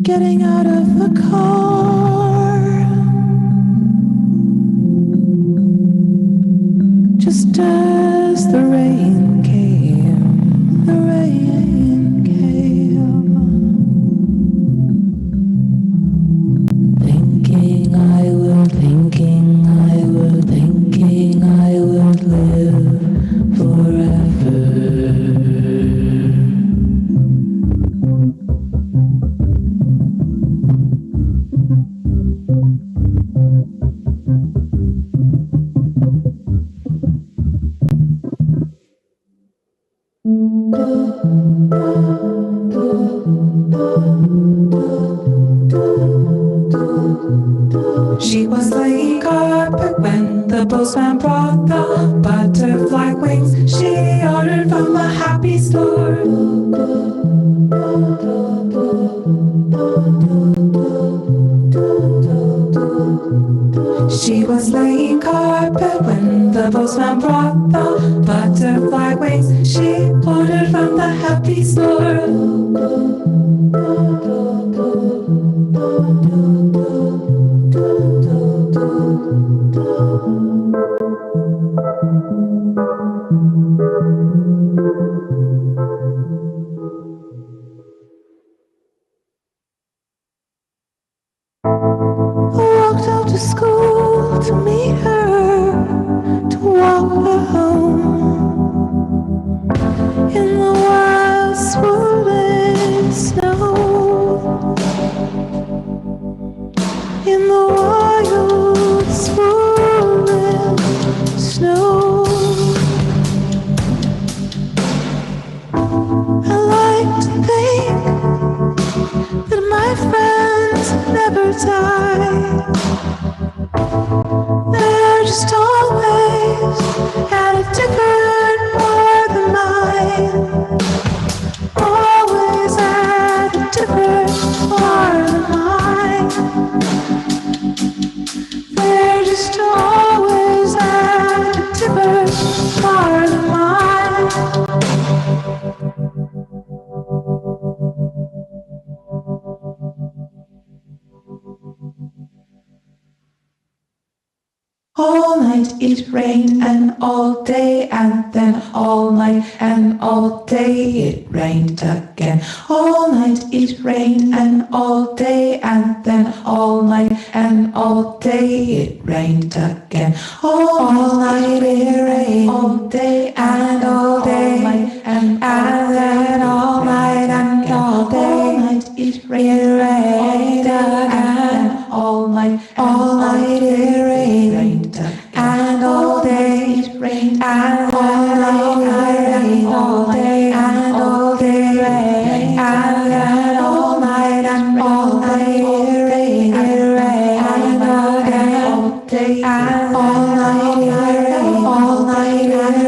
getting out of the car, just as the rain came, the rain came. Thinking I will live forever. She was laying carpet when the postman brought the butterfly wings she ordered from a happy store. She was laying carpet when the postman brought the butterfly wings she ordered from the happy store. School to meet her, to walk her home in the wild swirling snow, in the wild swirling snow. I like to think that my friends never die. They're just always at a different part of mine. Always at a different part of mine. They're just always at a different part of mine. All night it rained and all day, and then all night and all day it rained again. All night it rained and all day, and then all night and all day it rained again. All night it rained, all day and all day, and then all night and all day. All night it rained again, all night it rained. And all day it rained, and all night it rained, all day and all day rain, and then all night and all day it rained, and all day and all night it rained, all night it rained, and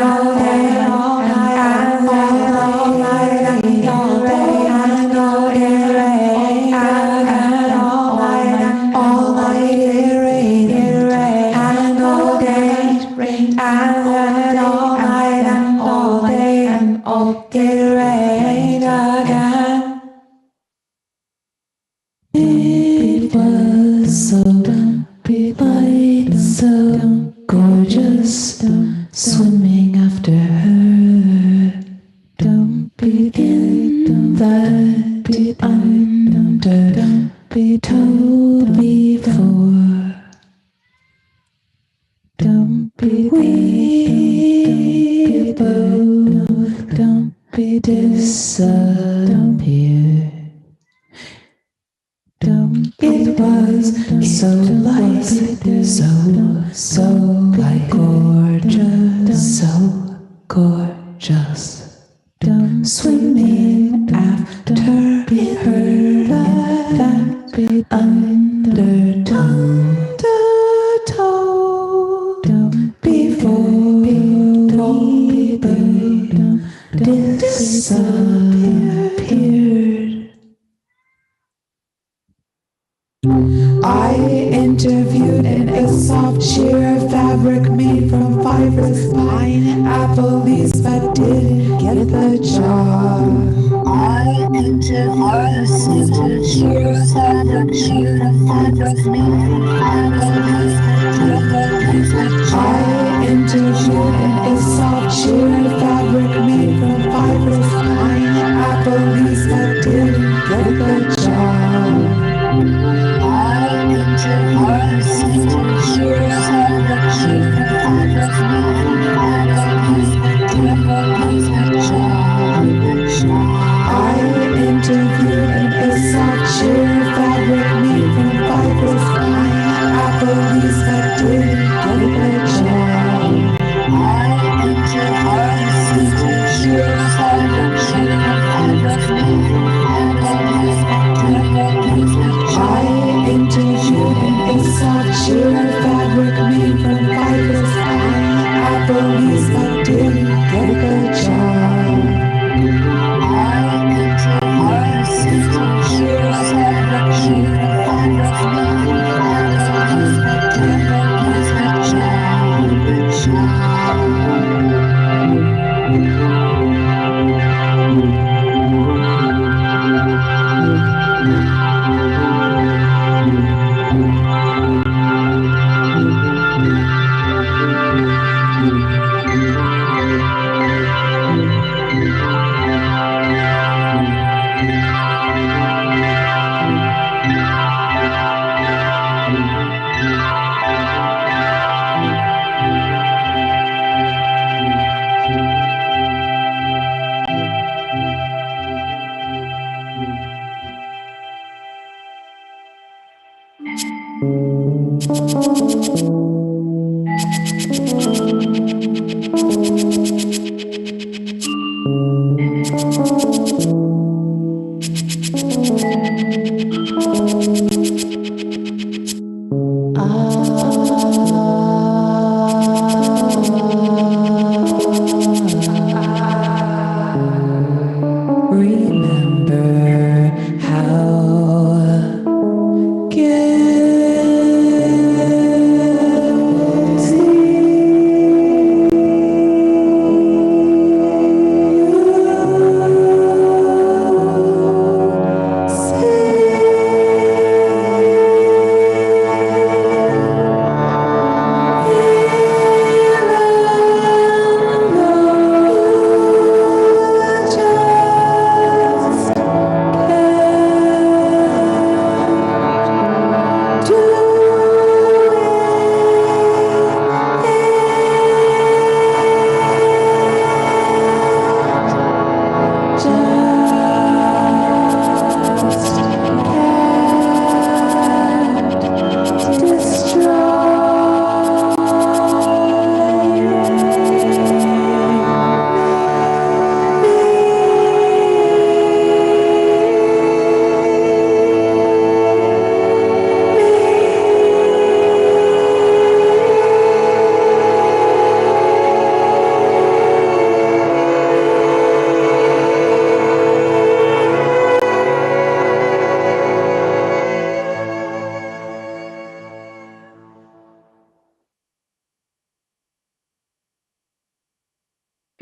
all day and all night and all night and all day and all day rain, and all night and all night it rained. And all day it rained, and then all night and all day and all day rained again. It was so light, so gorgeous, swimming after her. Don't begin that undertow before. Don't be we both, don't be disappear. It was so light, so like gorgeous, so gorgeous. Swimming after her that undertow before we both disappeared. I interviewed in a soft sheer fabric made from fibers, pineapple leaves, but didn't get the job. I interviewed I interviewed in a soft sheer fabric made from fibrous pineapple leaves that didn't get the job. I interviewed in a soft sheer fabric made from fibrous pineapple leaves that didn't get the job. I interviewed in a soft sheer fabric made from fibrous pineapple leaves that didn't get the job. Remember how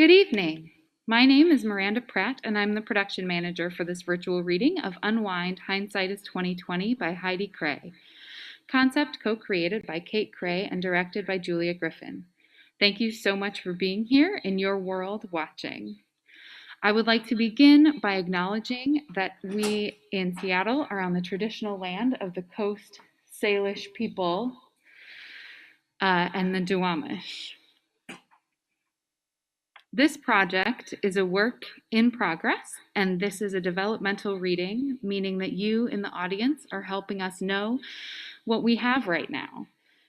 Good evening. My name is Miranda Pratt, and I'm the production manager for this virtual reading of Unwind, Hindsight is 2020 by Heidi Kraay. Concept co-created by Kate Kraay and directed by Julia Griffin. Thank you so much for being here in your world watching. I would like to begin by acknowledging that we in Seattle are on the traditional land of the Coast Salish people and the Duwamish. This project is a work in progress, and this is a developmental reading, meaning that you in the audience are helping us know what we have right now.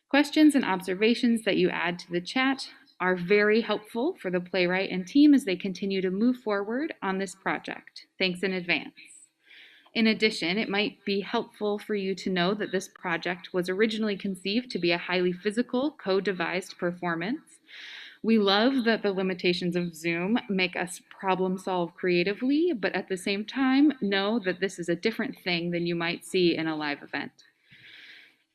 Questions and observations that you add to the chat are very helpful for the playwright and team as they continue to move forward on this project. Thanks in advance. In addition, it might be helpful for you to know that this project was originally conceived to be a highly physical, co-devised performance. We love that the limitations of Zoom make us problem solve creatively, but at the same time, know that this is a different thing than you might see in a live event.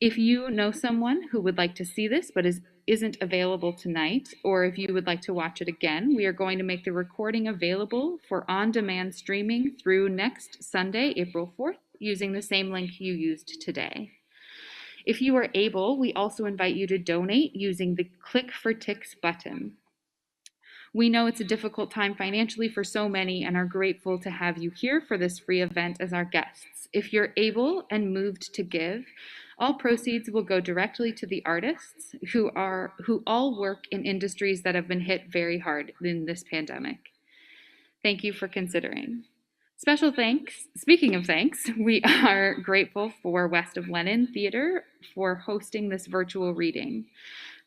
If you know someone who would like to see this but isn't available tonight, or if you would like to watch it again, we are going to make the recording available for on-demand streaming through next Sunday, April 4th, using the same link you used today. If you are able, we also invite you to donate using the Click for Ticks button. We know it's a difficult time financially for so many and are grateful to have you here for this free event as our guests. If you're able and moved to give, all proceeds will go directly to the artists who all work in industries that have been hit very hard in this pandemic. Thank you for considering. Special thanks. Speaking of thanks, we are grateful for West of Lenin Theater for hosting this virtual reading.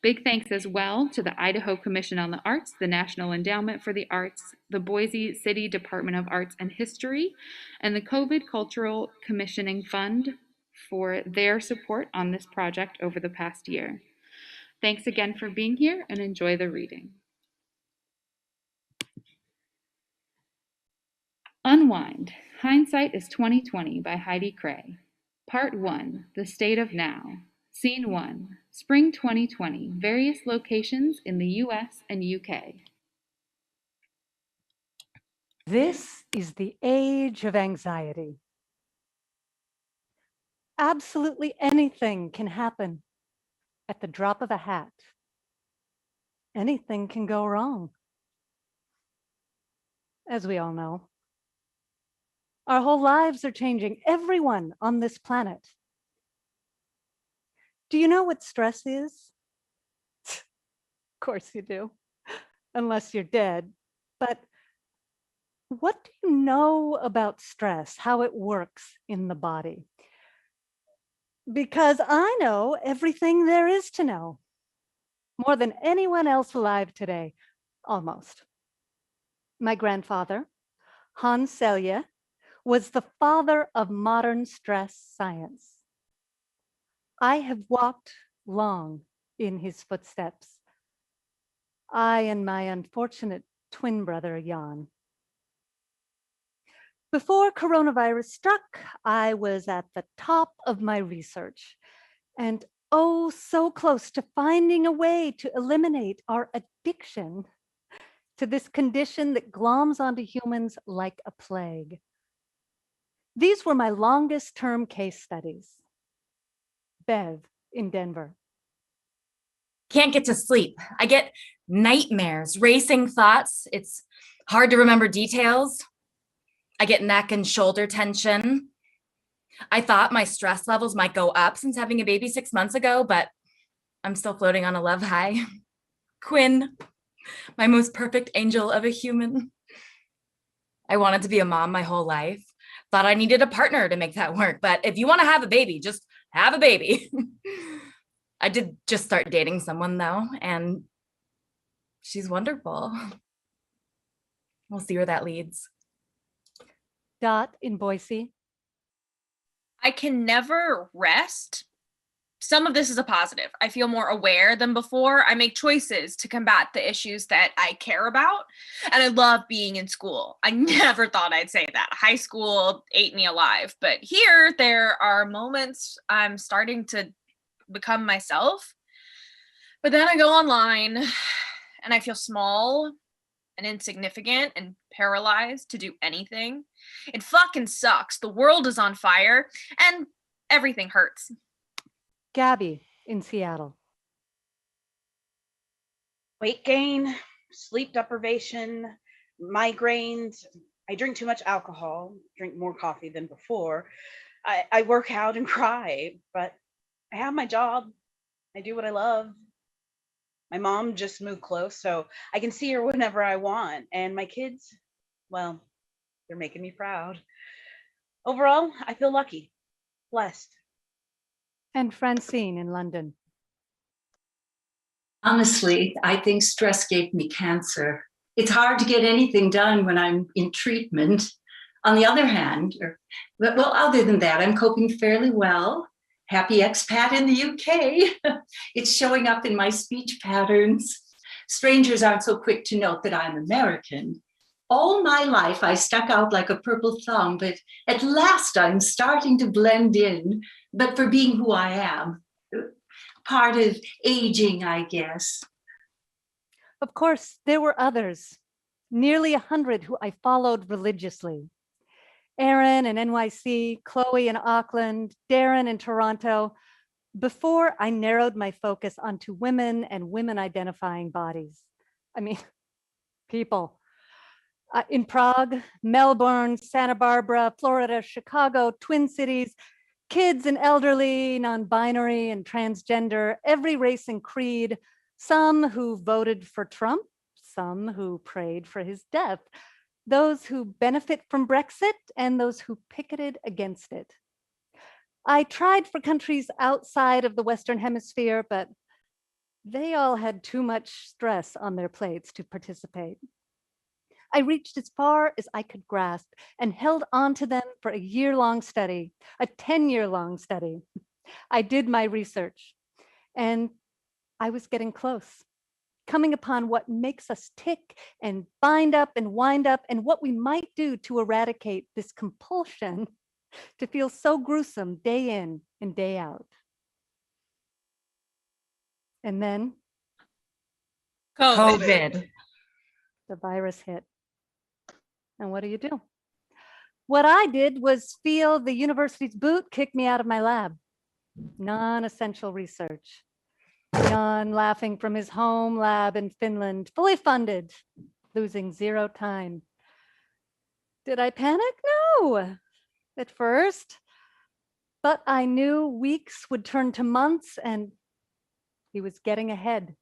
Big thanks as well to the Idaho Commission on the Arts, the National Endowment for the Arts, the Boise City Department of Arts and History, and the COVID Cultural Commissioning Fund for their support on this project over the past year. Thanks again for being here and enjoy the reading. Unwind, Hindsight is 2020 by Heidi Kraay. Part 1, The State of Now. Scene 1, Spring 2020, various locations in the US and UK. This is the age of anxiety. Absolutely anything can happen at the drop of a hat. Anything can go wrong, as we all know. Our whole lives are changing, everyone on this planet. Do you know what stress is? Of course you do, unless you're dead. But what do you know about stress, how it works in the body? Because I know everything there is to know, more than anyone else alive today, almost. My grandfather, Hans Selye, was the father of modern stress science. I have walked long in his footsteps. I and my unfortunate twin brother, Jan. Before coronavirus struck, I was at the top of my research and oh, so close to finding a way to eliminate our addiction to this condition that gloms onto humans like a plague. These were my longest term case studies. Bev in Denver. Can't get to sleep. I get nightmares, racing thoughts. It's hard to remember details. I get neck and shoulder tension. I thought my stress levels might go up since having a baby 6 months ago, but I'm still floating on a love high. Quinn, my most perfect angel of a human. I wanted to be a mom my whole life. Thought I needed a partner to make that work, but if you want to have a baby, just have a baby. I did just start dating someone though, and she's wonderful. We'll see where that leads. Dot in Boise. I can never rest. Some of this is a positive. I feel more aware than before. I make choices to combat the issues that I care about. And I love being in school. I never thought I'd say that. High school ate me alive. But here, there are moments I'm starting to become myself. But then I go online and I feel small and insignificant and paralyzed to do anything. It fucking sucks. The world is on fire and everything hurts. Gabby in Seattle. Weight gain, sleep deprivation, migraines. I drink too much alcohol, drink more coffee than before. I work out and cry, but I have my job. I do what I love. My mom just moved close, so I can see her whenever I want. And my kids, well, they're making me proud. Overall, I feel lucky, blessed. And Francine in London. Honestly, I think stress gave me cancer. It's hard to get anything done when I'm in treatment. On the other hand, other than that, I'm coping fairly well. Happy expat in the UK. It's showing up in my speech patterns. Strangers aren't so quick to note that I'm American. All my life, I stuck out like a purple thumb, but at last I'm starting to blend in, but for being who I am. Part of aging, I guess. Of course, there were others, nearly 100 who I followed religiously. Aaron in NYC, Chloe in Auckland, Darren in Toronto. before I narrowed my focus onto women and women identifying bodies. I mean, people. In Prague, Melbourne, Santa Barbara, Florida, Chicago, Twin Cities, kids and elderly, non-binary and transgender, every race and creed, some who voted for Trump, some who prayed for his death, those who benefit from Brexit and those who picketed against it. I tried for countries outside of the Western Hemisphere, but they all had too much stress on their plates to participate. I reached as far as I could grasp and held on to them for a year-long study, a 10-year-long study. I did my research, and I was getting close, coming upon what makes us tick and bind up and wind up, and what we might do to eradicate this compulsion to feel so gruesome day in and day out. And then COVID. the virus hit. And what do? What I did was feel the university's boot kick me out of my lab. Non-essential research. Jan laughing from his home lab in Finland, fully funded, losing zero time. Did I panic? No, at first. But I knew weeks would turn to months, and he was getting ahead.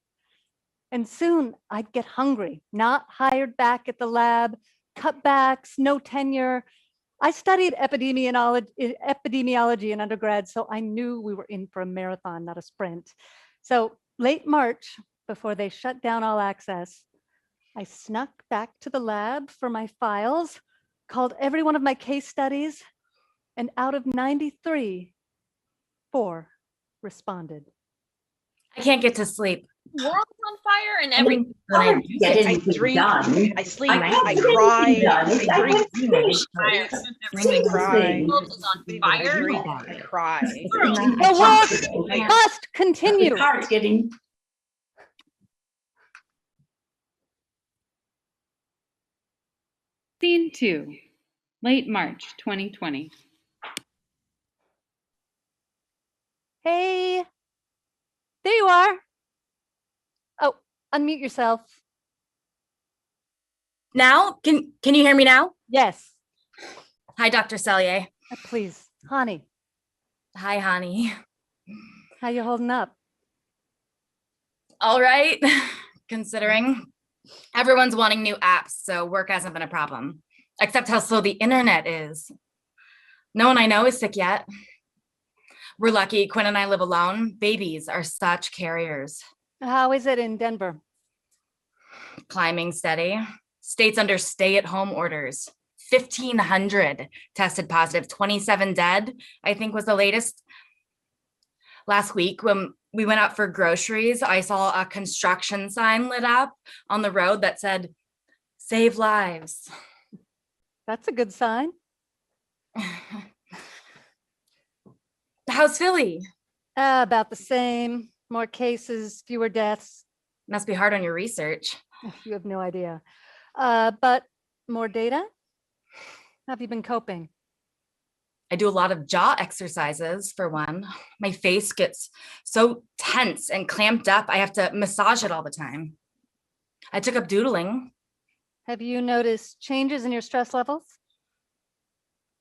And soon I'd get hungry, not hired back at the lab, cutbacks, no tenure. I studied epidemiology in undergrad, so I knew we were in for a marathon, not a sprint. So late March, before they shut down all access, I snuck back to the lab for my files, called every one of my case studies, and out of 93, 4 responded. I can't get to sleep. World's on fire and everything. I drink, I sleep, I cry, I drink, Everything. cry, World is on fire. I cry. The work must continue. Heart getting. Scene 2, late March 2020. Hey, there you are. Oh, unmute yourself. Now, can you hear me now? Yes, Hi, Dr. Selye. please. Hani, Hi, honey. how you holding up? All right, considering everyone's wanting new apps, so work hasn't been a problem, except how slow the internet is. No one I know is sick yet. We're lucky Quinn and I live alone. Babies are such carriers. How is it in Denver? Climbing steady. States under stay-at-home orders. 1,500 tested positive, 27 dead, I think was the latest. Last week, when we went out for groceries, I saw a construction sign lit up on the road that said, "Save lives." That's a good sign. How's Philly? About the same. More cases, fewer deaths. Must be hard on your research. You have no idea. But more data? How have you been coping? I do a lot of jaw exercises, for one. My face gets so tense and clamped up, I have to massage it all the time. I took up doodling. Have you noticed changes in your stress levels?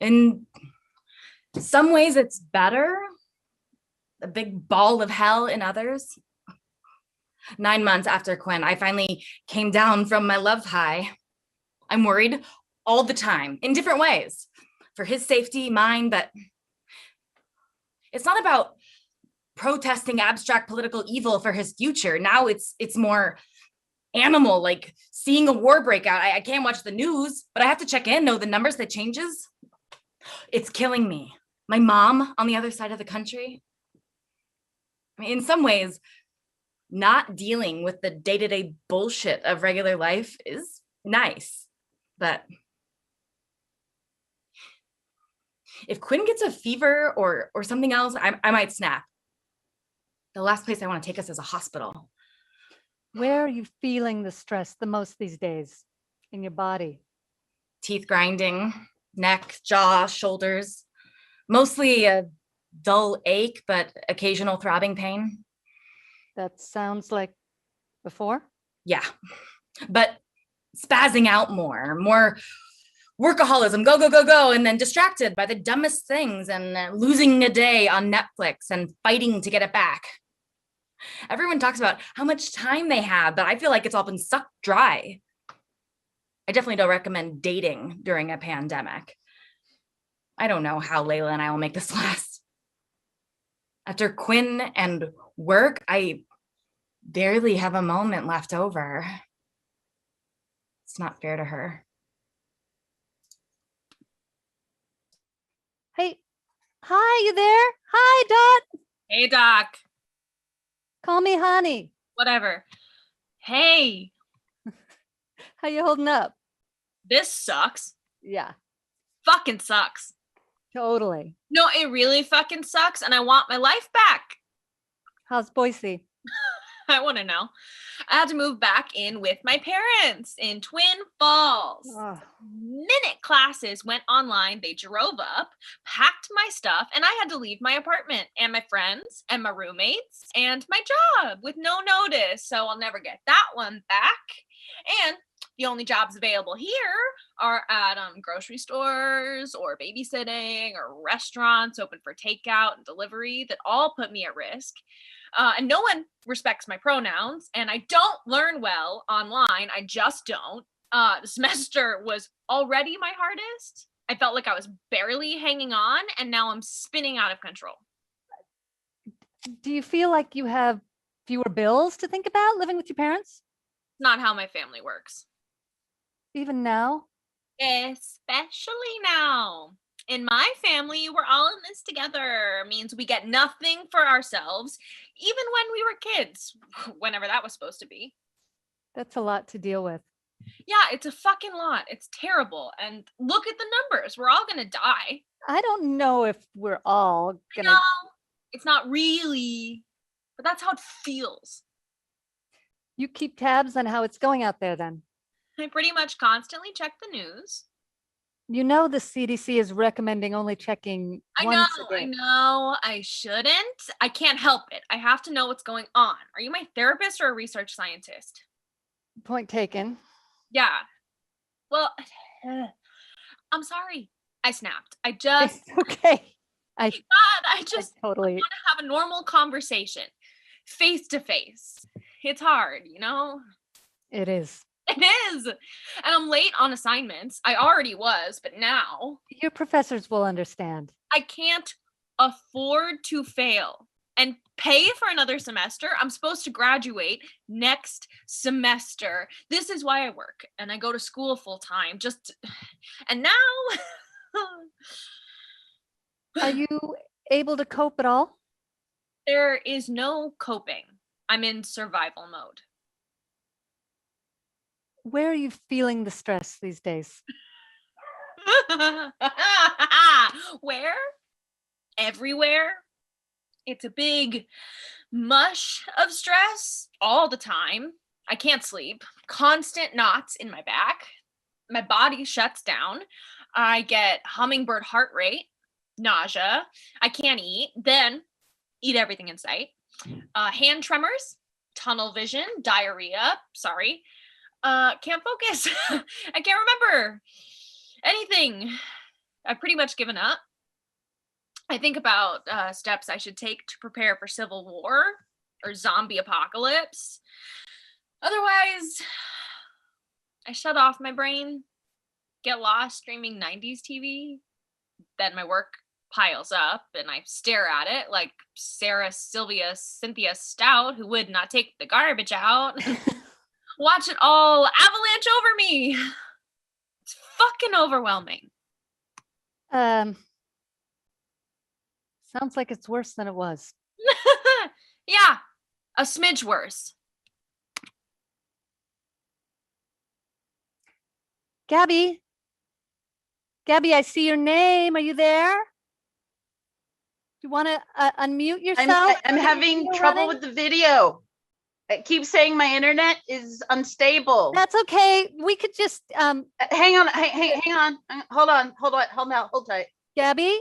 In some ways, it's better. A big ball of hell in others. 9 months after Quinn, I finally came down from my love high. I'm worried all the time, in different ways, for his safety, mine, but it's not about protesting abstract political evil for his future. Now it's more animal, like seeing a war break out. I can't watch the news, but I have to check in, know the numbers, the changes. It's killing me. My mom on the other side of the country. I mean, in some ways, not dealing with the day-to-day bullshit of regular life is nice, but if Quinn gets a fever or something else, I might snap. The last place I want to take us is a hospital. Where are you feeling the stress the most these days? In your body? Teeth grinding, neck, jaw, shoulders. Mostly dull ache, but occasional throbbing pain. That sounds like before. Yeah, but spazzing out more workaholism, go, go, go, go, and then distracted by the dumbest things and losing a day on Netflix and fighting to get it back. Everyone talks about how much time they have, but I feel like it's all been sucked dry. I definitely don't recommend dating during a pandemic. I don't know how Layla and I will make this last. After Quinn and work, I barely have a moment left over. It's not fair to her. Hey, hi, you there? Hi, Dot. Hey, Doc. Call me honey. Whatever. Hey, How you holding up? this sucks. Yeah, Fucking sucks. totally. No, it really fucking sucks, and I want my life back. How's Boise? I want to know. I had to move back in with my parents in Twin Falls. Oh, Minute classes went online, they drove up, packed my stuff, and I had to leave my apartment and my friends and my roommates and my job with no notice. So I'll never get that one back. And the only jobs available here are at grocery stores or babysitting or restaurants open for takeout and delivery that all put me at risk. And no one respects my pronouns, and I don't learn well online. I just don't. The semester was already my hardest. I felt like I was barely hanging on, and now I'm spinning out of control. do you feel like you have fewer bills to think about living with your parents? Not how my family works. Even now? Especially now. In my family, we're all in this together. Means we get nothing for ourselves, even when we were kids, whenever that was supposed to be. That's a lot to deal with. Yeah, it's a fucking lot. It's terrible. And look at the numbers. We're all gonna die. I don't know if we're all gonna. No, it's not really, but that's how it feels. You keep tabs on how it's going out there then. I pretty much constantly check the news. You know the CDC is recommending only checking once a day. I know. I shouldn't. I can't help it. I have to know what's going on. Are you my therapist or a research scientist? Point taken. Yeah. Well, I'm sorry. I snapped. I just, It's okay. God, I just totally. want to have a normal conversation, face to face. It's hard, you know? It is. It is. And I'm late on assignments. I already was, but now Your professors will understand. I can't afford to fail and pay for another semester. I'm supposed to graduate next semester. This is why I work and I go to school full time. And now Are you able to cope at all? there is no coping. I'm in survival mode. Where are you feeling the stress these days? Where? Everywhere. It's a big mush of stress all the time. I can't sleep. Constant knots in my back. My body shuts down. I get hummingbird heart rate, nausea. I can't eat. Then eat everything in sight. Hand tremors, tunnel vision, diarrhea. Sorry. Can't focus. I can't remember anything. I've pretty much given up. I think about steps I should take to prepare for civil war or zombie apocalypse. Otherwise, I shut off my brain, get lost streaming 90s TV. Then my work piles up and I stare at it like Sarah Sylvia Cynthia Stout, who would not take the garbage out. Watch it all avalanche over me. It's fucking overwhelming. Sounds like it's worse than it was. Yeah, a smidge worse. Gabby? Gabby, I see your name. Are you there? You want to unmute yourself? I'm having trouble with the video. It keeps saying my internet is unstable. That's okay. We could just Hang on, hang on. Hold on, hold tight. Gabby?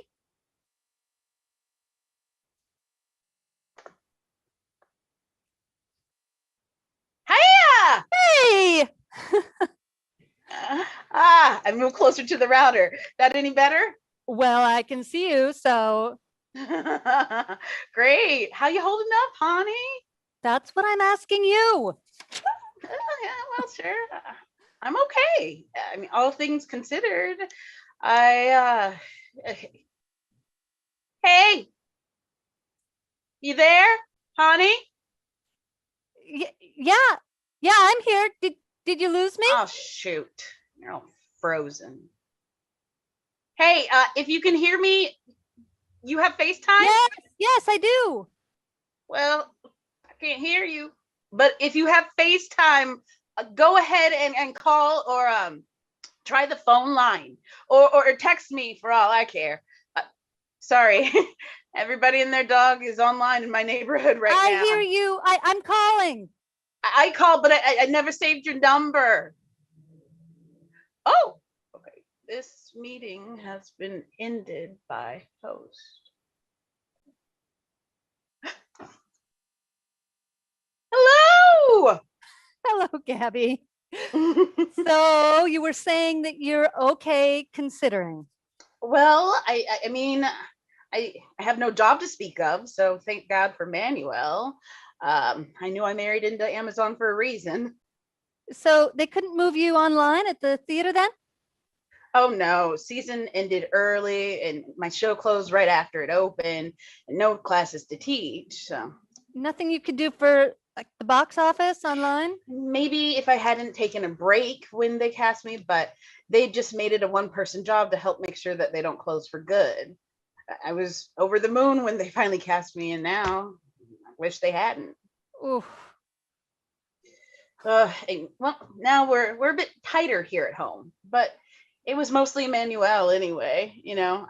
Hiya! Hey! I moved closer to the router. That any better? Well, I can see you, so Great. How you holding up, honey? that's what I'm asking you. Yeah, well, sure. I'm okay. I mean, all things considered. I Hey, you there, honey? Yeah, I'm here. Did you lose me? Oh shoot. You're all frozen. Hey, if you can hear me, you have FaceTime? Yes, I do. Well, I can't hear you. But if you have FaceTime, go ahead and call or try the phone line or text me for all I care. Sorry, everybody and their dog is online in my neighborhood right now. I hear you. I'm calling. I called, but I never saved your number. Oh, okay. This meeting has been ended by host. Hello. Hello, Gabby. So you were saying that you're okay considering. Well, I mean, I have no job to speak of, so thank God for Manuel. I knew I married into Amazon for a reason. So they couldn't move you online at the theater then? Oh no, season ended early and my show closed right after it opened and no classes to teach. So Nothing you could do for like the box office online? maybe if I hadn't taken a break when they cast me, but they just made it a one-person job to help make sure that they don't close for good. I was over the moon when they finally cast me, and now I wish they hadn't. Ooh. Well, now we're a bit tighter here at home, but it was mostly Emmanuel anyway. You know,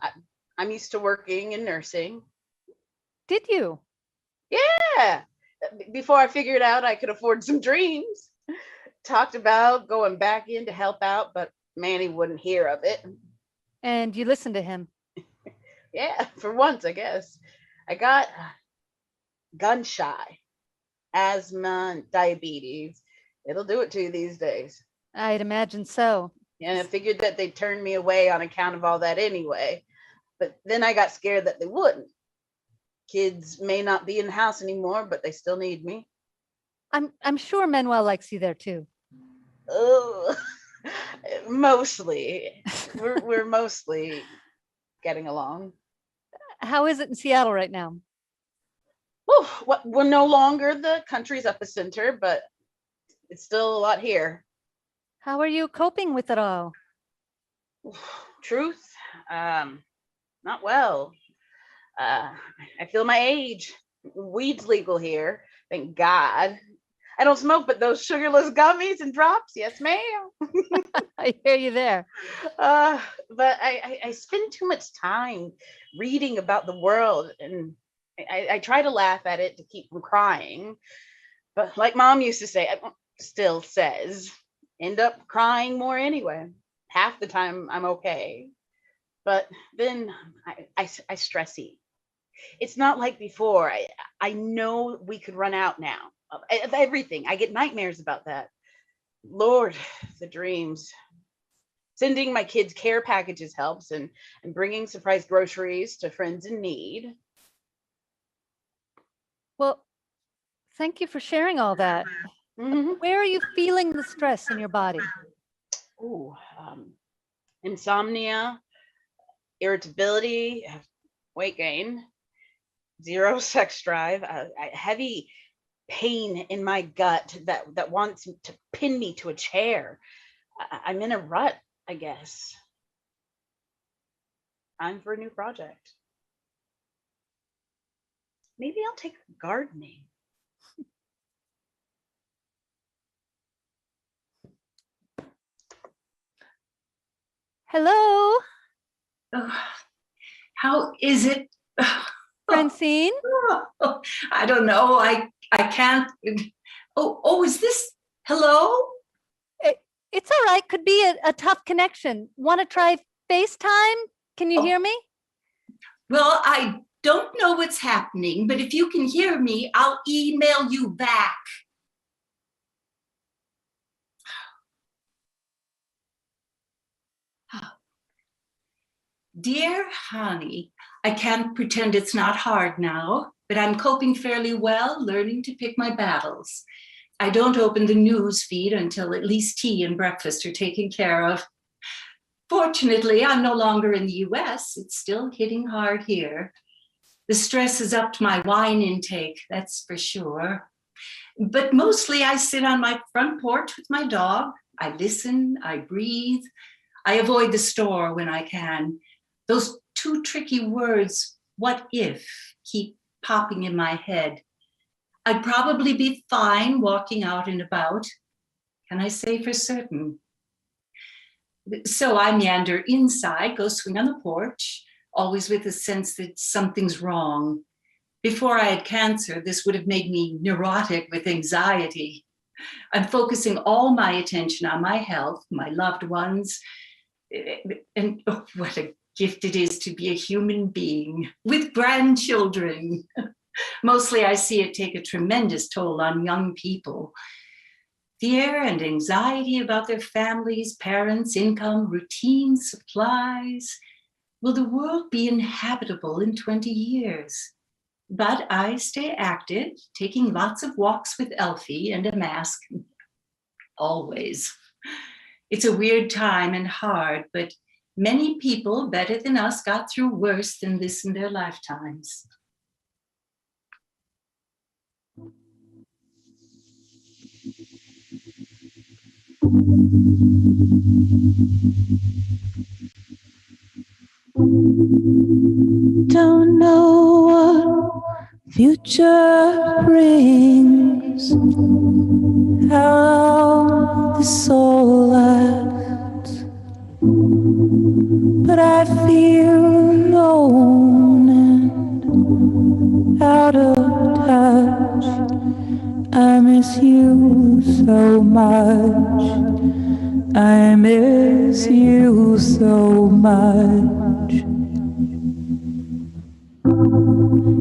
I'm used to working and nursing. Did you? Yeah, before I figured out I could afford some dreams. Talked about going back in to help out, but Manny wouldn't hear of it. And you listened to him? Yeah, for once, I guess. I got gun shy, asthma, and diabetes. It'll do it to you these days. I'd imagine so. And I figured that they'd turn me away on account of all that anyway. But then I got scared that they wouldn't. Kids may not be in the house anymore, but they still need me. I'm sure Manuel likes you there too. Oh, mostly. We're mostly getting along. How is it in Seattle right now? Well, we're no longer the country's epicenter, but it's still a lot here. How are you coping with it all? Truth, not well. I feel my age. Weed's legal here, thank God. I don't smoke, but those sugarless gummies and drops, yes, ma'am. I hear you there. But I spend too much time reading about the world, and I try to laugh at it to keep from crying. But like Mom used to say, still says, end up crying more anyway. Half the time I'm okay, but then I stress eat. It's not like before. I know we could run out now of everything. I get nightmares about that. Lord, the dreams. Sending my kids care packages helps, and bringing surprise groceries to friends in need. Well, thank you for sharing all that. Mm-hmm. Where are you feeling the stress in your body? Ooh, insomnia, irritability, weight gain, zero sex drive, heavy pain in my gut that wants to pin me to a chair. I'm in a rut, I guess. Time for a new project. Maybe I'll take gardening. Hello, Oh, how is it? Francine. I don't know. I can't. Oh, is this? Hello? It's all right. Could be a tough connection. Want to try FaceTime? Can you hear me? Well, I don't know what's happening, but if you can hear me, I'll email you back. Dear Honey, I can't pretend it's not hard now, but I'm coping fairly well, learning to pick my battles. I don't open the news feed until at least tea and breakfast are taken care of. Fortunately, I'm no longer in the US. It's still hitting hard here. The stress has upped my wine intake, that's for sure. But mostly I sit on my front porch with my dog. I listen, I breathe. I avoid the store when I can. Those two tricky words, what if, keep popping in my head. I'd probably be fine walking out and about. Can I say for certain? So I meander inside, go swing on the porch, always with a sense that something's wrong. Before I had cancer, this would have made me neurotic with anxiety. I'm focusing all my attention on my health, my loved ones, and oh, what a gift it is to be a human being with grandchildren. Mostly I see it take a tremendous toll on young people. Fear and anxiety about their families, parents, income, routines, supplies. Will the world be inhabitable in 20 years? But I stay active, taking lots of walks with Elfie and a mask, always. It's a weird time and hard, but many people better than us got through worse than this in their lifetimes. Don't know what future brings, how long this all lasts, but I feel alone and out of touch. I miss you so much. I miss you so much.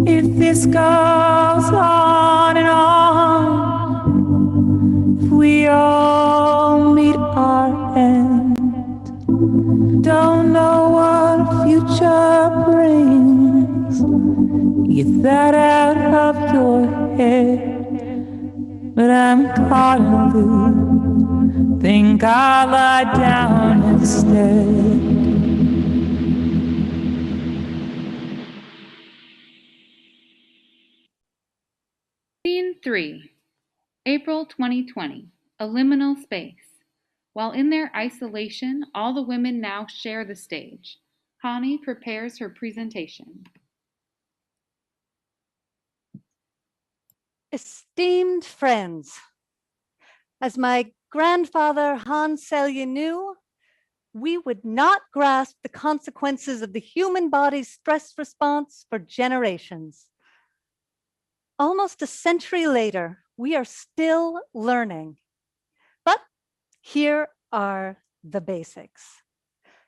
If this goes on and on, if we all meet our end, don't know what future brings. Get that out of your head, but I'm caught in a loop. Think I'll lie down instead. Scene 3, April 2020, a liminal space. While in their isolation, all the women now share the stage. Connie prepares her presentation. Esteemed friends, as my grandfather Hans Selye knew, we would not grasp the consequences of the human body's stress response for generations. Almost a century later, we are still learning. But here are the basics.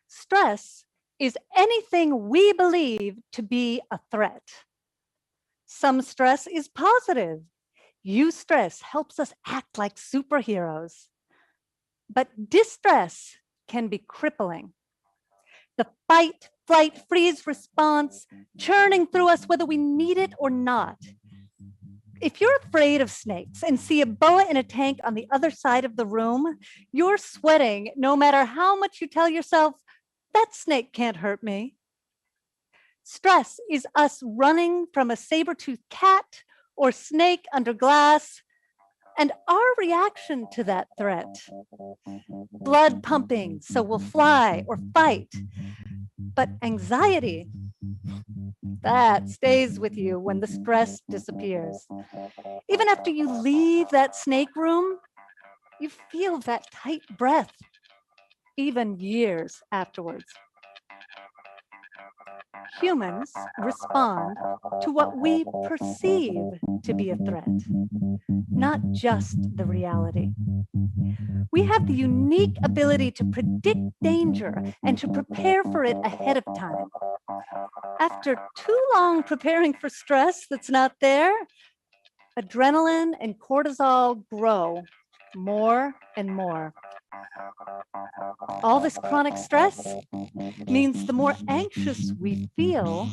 Stress is anything we believe to be a threat. Some stress is positive. Eustress helps us act like superheroes. But distress can be crippling. The fight, flight, freeze response churning through us whether we need it or not. If you're afraid of snakes and see a boa in a tank on the other side of the room, you're sweating no matter how much you tell yourself, that snake can't hurt me. Stress is us running from a saber-toothed cat or snake under glass, and our reaction to that threat. Blood pumping, so we'll fly or fight. But anxiety, that stays with you when the stress disappears. Even after you leave that snake room, you feel that tight breath, even years afterwards. Humans respond to what we perceive to be a threat, not just the reality. We have the unique ability to predict danger and to prepare for it ahead of time. After too long preparing for stress that's not there, adrenaline and cortisol grow more and more. All this chronic stress means the more anxious we feel,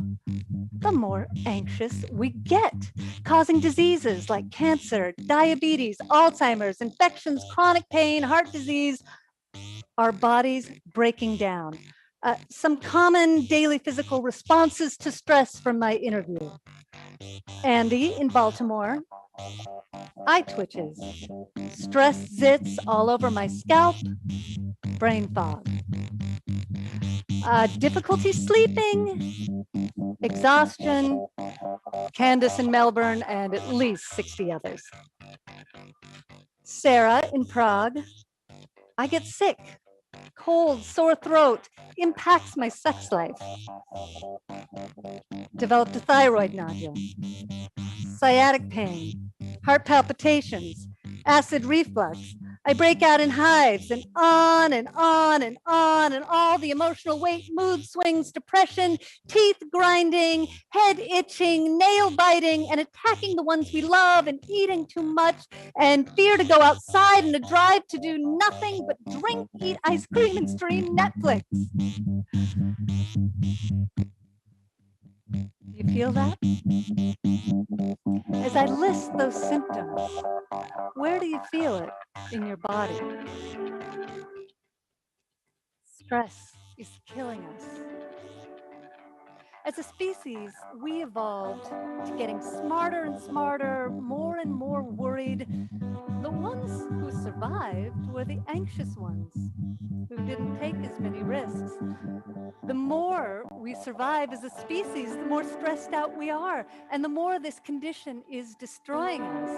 the more anxious we get, causing diseases like cancer, diabetes, Alzheimer's, infections, chronic pain, heart disease, our bodies breaking down. Some common daily physical responses to stress from my interview. Andy in Baltimore, eye twitches, stress zits all over my scalp, brain fog. Difficulty sleeping, exhaustion, Candace in Melbourne, and at least 60 others. Sarah in Prague, I get sick, cold, sore throat, impacts my sex life. Developed a thyroid nodule, sciatic pain, heart palpitations, acid reflux. I break out in hives and on and on and on, and all the emotional weight, mood swings, depression, teeth grinding, head itching, nail biting, and attacking the ones we love, and eating too much, and fear to go outside, and a drive to do nothing but drink, eat ice cream, and stream Netflix. Do you feel that? As I list those symptoms, where do you feel it in your body? Stress is killing us. As a species, we evolved to getting smarter and smarter, more and more worried. The ones who survived were the anxious ones, who didn't take as many risks. The more we survive as a species, the more stressed out we are, and the more this condition is destroying us.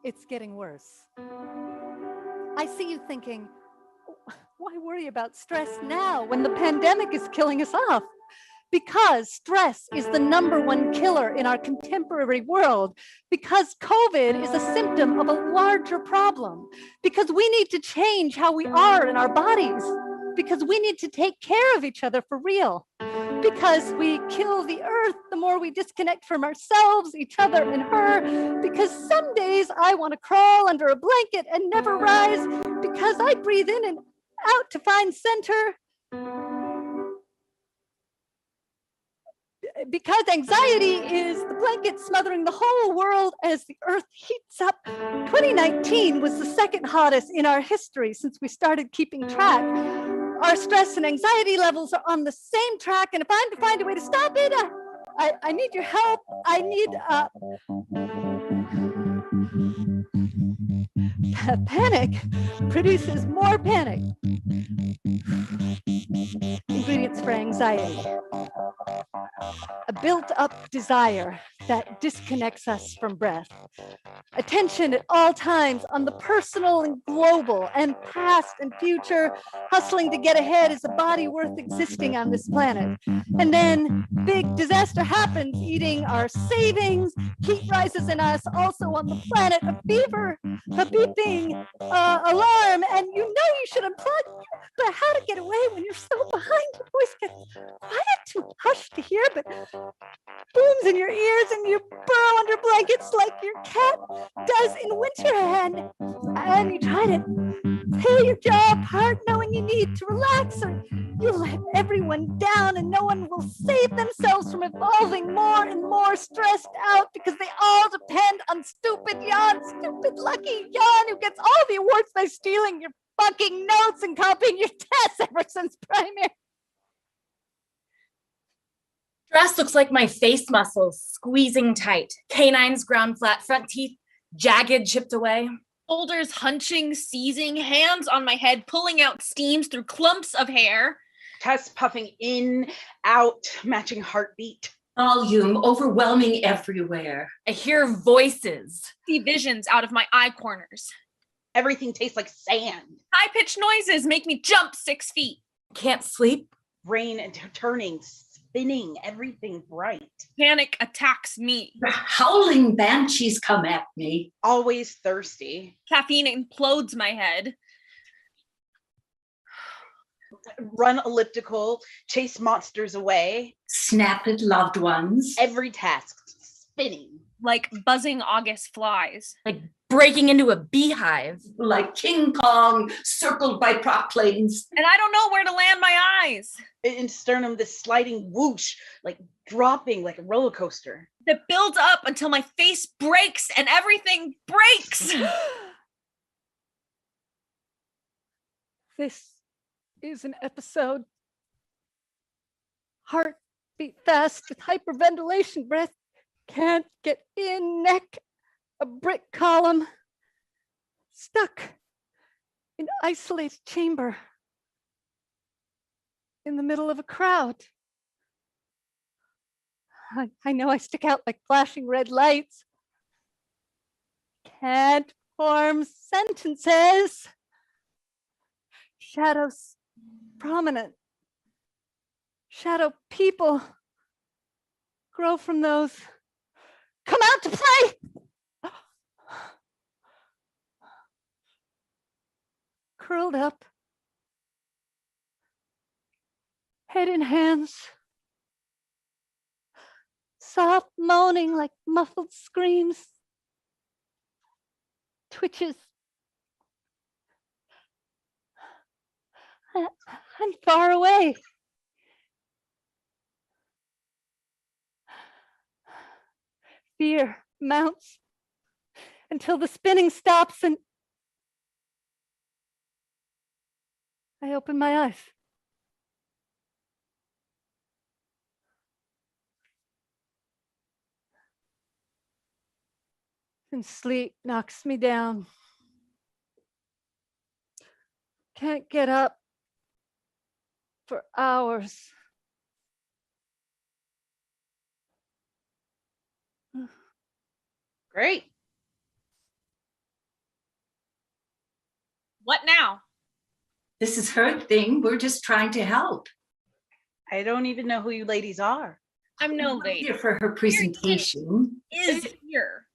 It's getting worse. I see you thinking, why worry about stress now when the pandemic is killing us off? Because stress is the #1 killer in our contemporary world, because COVID is a symptom of a larger problem, because we need to change how we are in our bodies, because we need to take care of each other for real, because we kill the earth the more we disconnect from ourselves, each other, and her, because some days I want to crawl under a blanket and never rise, because I breathe in and out to find center, because anxiety is the blanket smothering the whole world as the earth heats up. 2019 was the second hottest in our history since we started keeping track. Our stress and anxiety levels are on the same track, and if I'm to find a way to stop it, I need your help. I need panic produces more panic. Ingredients for anxiety. A built-up desire that disconnects us from breath. Attention at all times on the personal and global and past and future, hustling to get ahead as a body worth existing on this planet. And then big disaster happens, eating our savings, heat rises in us, also on the planet, a fever, a beeping alarm, and you know you should unplug, but how to get away when you're so behind? Your voice gets quiet, too hushed to hear, but booms in your ears, and you burrow under blankets like your cat does in winter, and you try to pay your job hard, knowing you need to relax, or you let everyone down, and no one will save themselves from evolving more and more stressed out, because they all depend on stupid lucky Jan, who gets all the awards by stealing your fucking notes and copying your tests ever since primary. Stress looks like my face muscles squeezing tight, canines ground flat, front teeth jagged, chipped away. Shoulders hunching, seizing, hands on my head, pulling out steams through clumps of hair. Chest puffing in, out, matching heartbeat. Volume overwhelming everywhere. I hear voices. See visions out of my eye corners. Everything tastes like sand. High-pitched noises make me jump 6 feet. Can't sleep. Brain turning, spinning, everything bright. Panic attacks me. The howling banshees come at me. Always thirsty. Caffeine implodes my head. Run elliptical, chase monsters away. Snap at loved ones. Every task spinning. Like buzzing August flies. Like breaking into a beehive. Like King Kong circled by prop planes. And I don't know where to land my eyes. In sternum, this sliding whoosh, like dropping like a roller coaster. That builds up until my face breaks and everything breaks. This is an episode. Heart beat fast with hyperventilation, breath can't get in, neck, a brick column, stuck in isolated chamber in the middle of a crowd. I know I stick out like flashing red lights. Can't form sentences. Shadows prominent. Shadow people grow from those. Come out to play. Curled up, head in hands, soft moaning like muffled screams, twitches. I'm far away. Fear mounts until the spinning stops and I open my eyes. And sleep knocks me down. Can't get up for hours. Great. What now? This is her thing. We're just trying to help. I don't even know who you ladies are. I'm no We're lady. here for her presentation. Is here.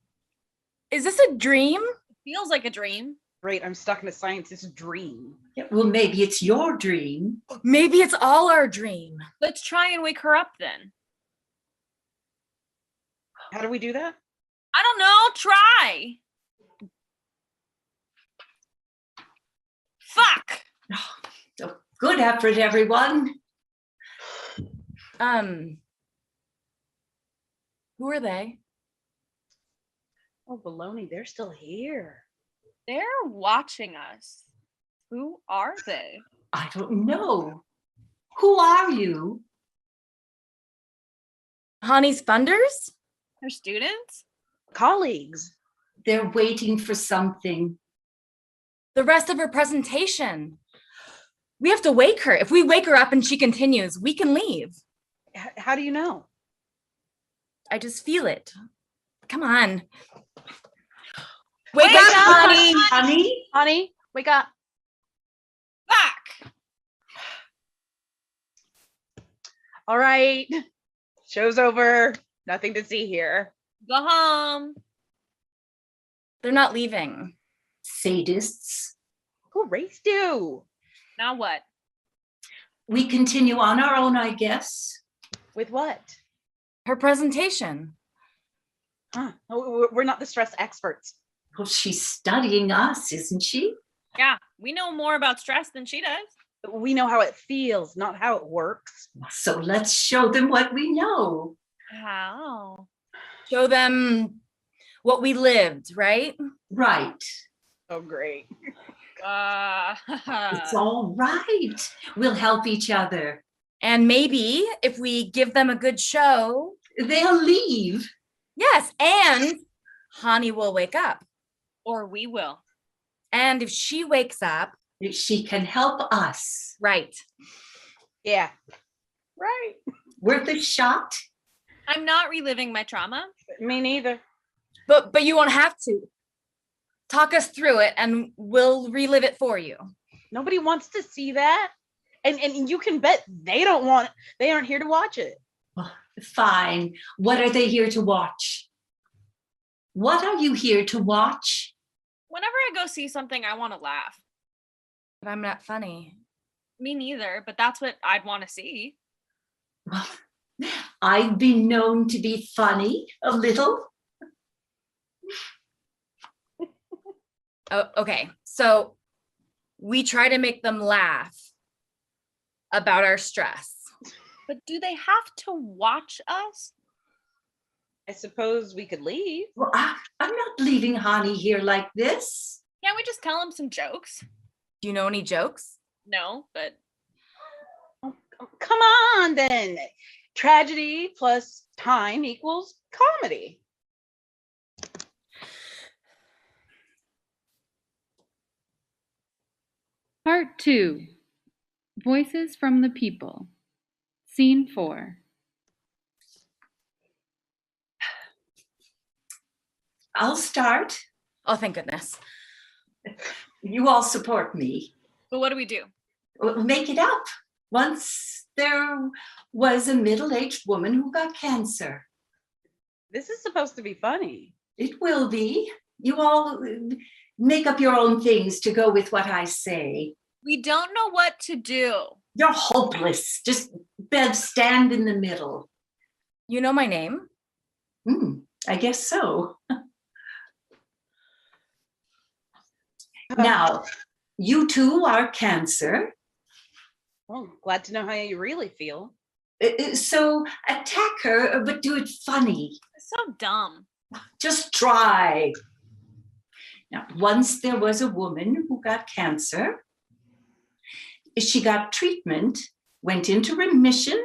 Is this a dream? It feels like a dream. Great, I'm stuck in a scientist's dream. Yeah, well, maybe it's your dream. Maybe it's all our dream. Let's try and wake her up then. How do we do that? I don't know. Try. Fuck. So good effort, everyone. Who are they? Oh, baloney, they're still here. They're watching us. Who are they? I don't know. Who are you? Honey's funders? Her students? Colleagues. They're waiting for something. The rest of her presentation. We have to wake her. If we wake her up and she continues, we can leave. How do you know? I just feel it. Come on. Wake Wake up, up, honey. Honey? Honey, wake up. Fuck. All right. Show's over. Nothing to see here. Go home. They're not leaving. Sadists. Who raised you? Now what? We continue on our own, I guess. With what? Her presentation. Huh. Oh, we're not the stress experts. Well, she's studying us, isn't she? Yeah, we know more about stress than she does. We know how it feels, not how it works. So let's show them what we know. How? Show them what we lived, right? Right. Oh, great. It's all right. We'll help each other. And maybe if we give them a good show, They'll leave. yes, and Hani will wake up. Or we will. And if she wakes up, She can help us. right. Yeah. Right. Worth a shot? I'm not reliving my trauma. Me neither. But you won't have to. Talk us through it and we'll relive it for you. Nobody wants to see that. And you can bet they don't want it. They aren't here to watch it. Well, fine. What are they here to watch? What are you here to watch? Whenever I go see something, I want to laugh. But I'm not funny. Me neither, but that's what I'd want to see. Well, I've been known to be funny a little. Oh, okay. So we try to make them laugh about our stress. But do they have to watch us? I suppose we could leave. Well, I'm not leaving Hani here like this. Can't we just tell them some jokes? Do you know any jokes? No, but Come on, then. Tragedy plus time equals comedy. Part 2. Voices from the People. Scene 4. I'll start. Oh, thank goodness. You all support me. what do we do? We'll make it up. Once there was a middle-aged woman who got cancer. This is supposed to be funny. It will be. You all make up your own things to go with what I say. We don't know what to do. You're hopeless. Just, Bev, stand in the middle. You know my name? I guess so. Now, you two are cancer. Well, glad to know how you really feel. So attack her, but do it funny. It's so dumb. Just try. Now, once there was a woman who got cancer. She got treatment, went into remission,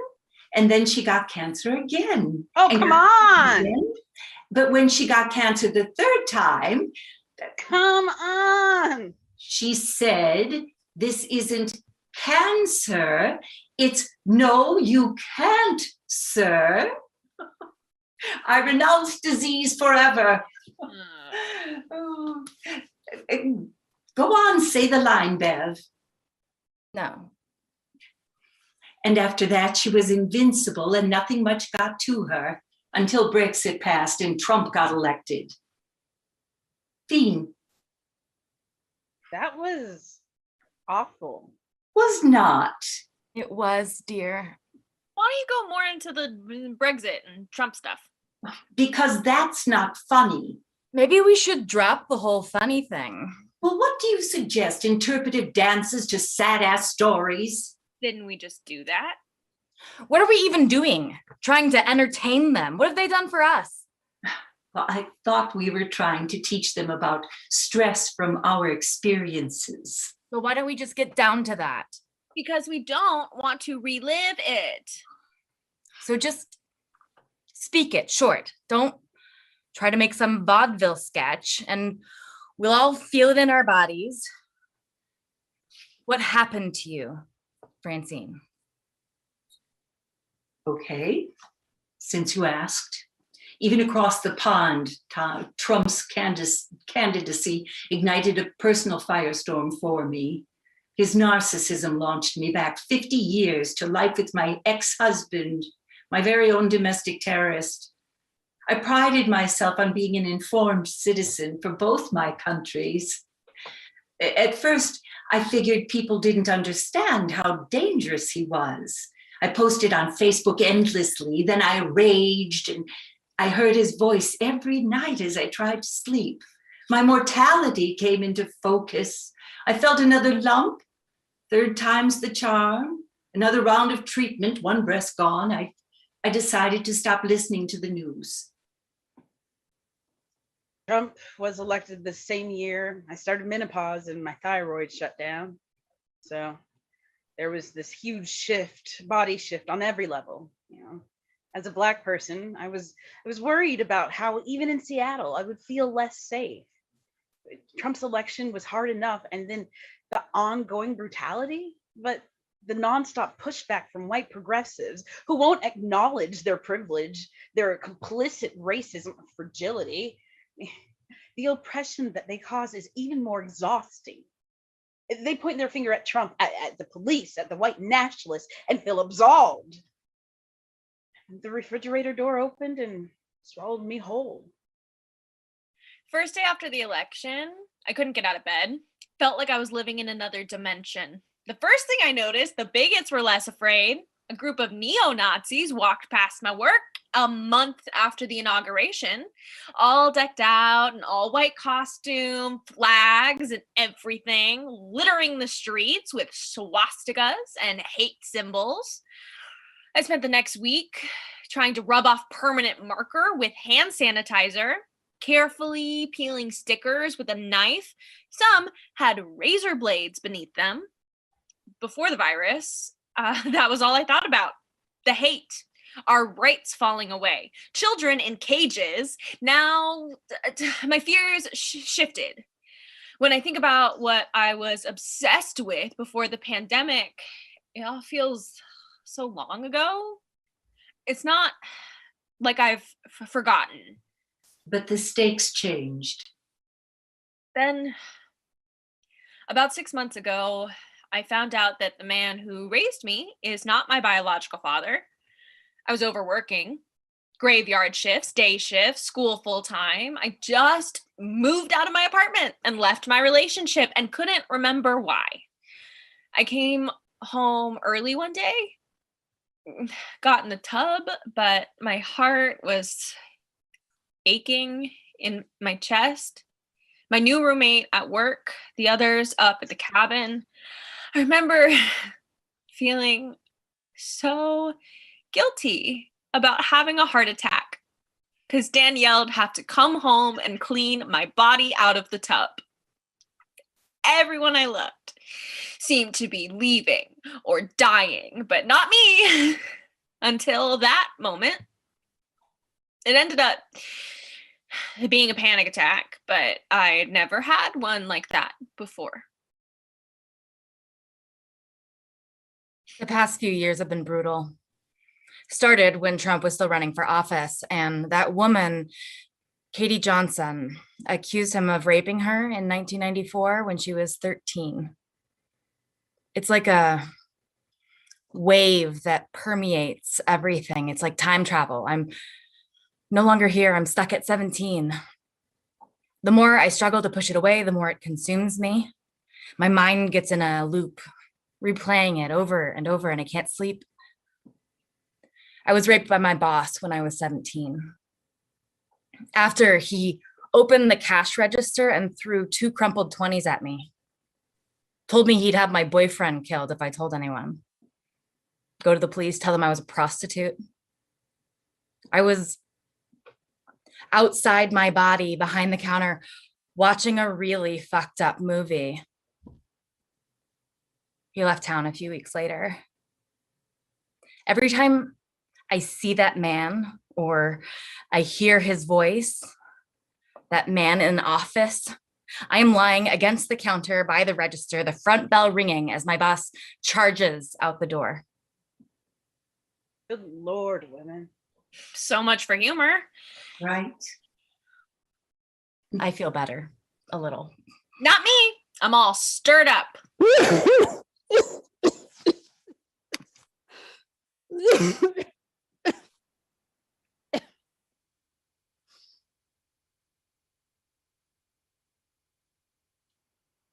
and then she got cancer again. Oh, come on. Again. But when she got cancer the third time, come on. She said, this isn't cancer, it's no, you can't, sir. I renounce disease forever. Oh. Go on, say the line, Bev. No. And after that, she was invincible and nothing much got to her until Brexit passed and Trump got elected. Fiend. That was awful. Was not. It was, dear. Why don't you go more into the Brexit and Trump stuff? Because that's not funny. Maybe we should drop the whole funny thing. Well, what do you suggest? Interpretive dances to sad-ass stories? Didn't we just do that? What are we even doing? Trying to entertain them? What have they done for us? Well, I thought we were trying to teach them about stress from our experiences. So why don't we just get down to that? Because we don't want to relive it. So just speak it short. Don't try to make some vaudeville sketch and we'll all feel it in our bodies. What happened to you, Francine? Okay, since you asked. Even across the pond, Trump's candidacy ignited a personal firestorm for me. His narcissism launched me back 50 years to life with my ex-husband, my very own domestic terrorist. I prided myself on being an informed citizen for both my countries. At first, I figured people didn't understand how dangerous he was. I posted on Facebook endlessly, then I raged, and I heard his voice every night as I tried to sleep. My mortality came into focus. I felt another lump, third time's the charm, another round of treatment, one breast gone. I decided to stop listening to the news. Trump was elected the same year. I started menopause and my thyroid shut down. So there was this huge shift, body shift on every level. You know, as a Black person, I was worried about how even in Seattle, I would feel less safe. Trump's election was hard enough, and then the ongoing brutality, but the nonstop pushback from white progressives who won't acknowledge their privilege, their complicit racism, fragility. The oppression that they cause is even more exhausting. They point their finger at Trump, at the police, at the white nationalists, and feel absolved. The refrigerator door opened and swallowed me whole. First day after the election, I couldn't get out of bed. Felt like I was living in another dimension. The first thing I noticed, the bigots were less afraid. A group of neo-Nazis walked past my work a month after the inauguration, all decked out in all white costume, flags and everything, littering the streets with swastikas and hate symbols. I spent the next week trying to rub off permanent marker with hand sanitizer, carefully peeling stickers with a knife. Some had razor blades beneath them. Before the virus, that was all I thought about. The hate, our rights falling away, children in cages. Now, my fears shifted. When I think about what I was obsessed with before the pandemic, it all feels so long ago. It's not like I've forgotten. But the stakes changed. Then, about 6 months ago, I found out that the man who raised me is not my biological father. I was overworking, graveyard shifts, day shifts, school full time. I just moved out of my apartment and left my relationship and couldn't remember why. I came home early one day, got in the tub, but my heart was aching in my chest. My new roommate at work, the others up at the cabin. I remember feeling so guilty about having a heart attack because Danielle'd have to come home and clean my body out of the tub. Everyone I loved seemed to be leaving or dying, but not me. Until that moment. It ended up being a panic attack, but I'd never had one like that before. The past few years have been brutal. Started when Trump was still running for office, and that woman, Katie Johnson, accused him of raping her in 1994 when she was 13. It's like a wave that permeates everything. It's like time travel. I'm no longer here. I'm stuck at 17. The more I struggle to push it away, the more it consumes me. My mind gets in a loop, replaying it over and over, and I can't sleep. I was raped by my boss when I was 17. After he opened the cash register and threw 2 crumpled 20s at me. Told me he'd have my boyfriend killed if I told anyone. Go to the police, tell them I was a prostitute. I was outside my body behind the counter watching a really fucked up movie. He left town a few weeks later. Every time I see that man or I hear his voice, that man in office, I am lying against the counter by the register, the front bell ringing as my boss charges out the door. Good Lord, women. So much for humor. Right. I feel better, a little. Not me. I'm all stirred up.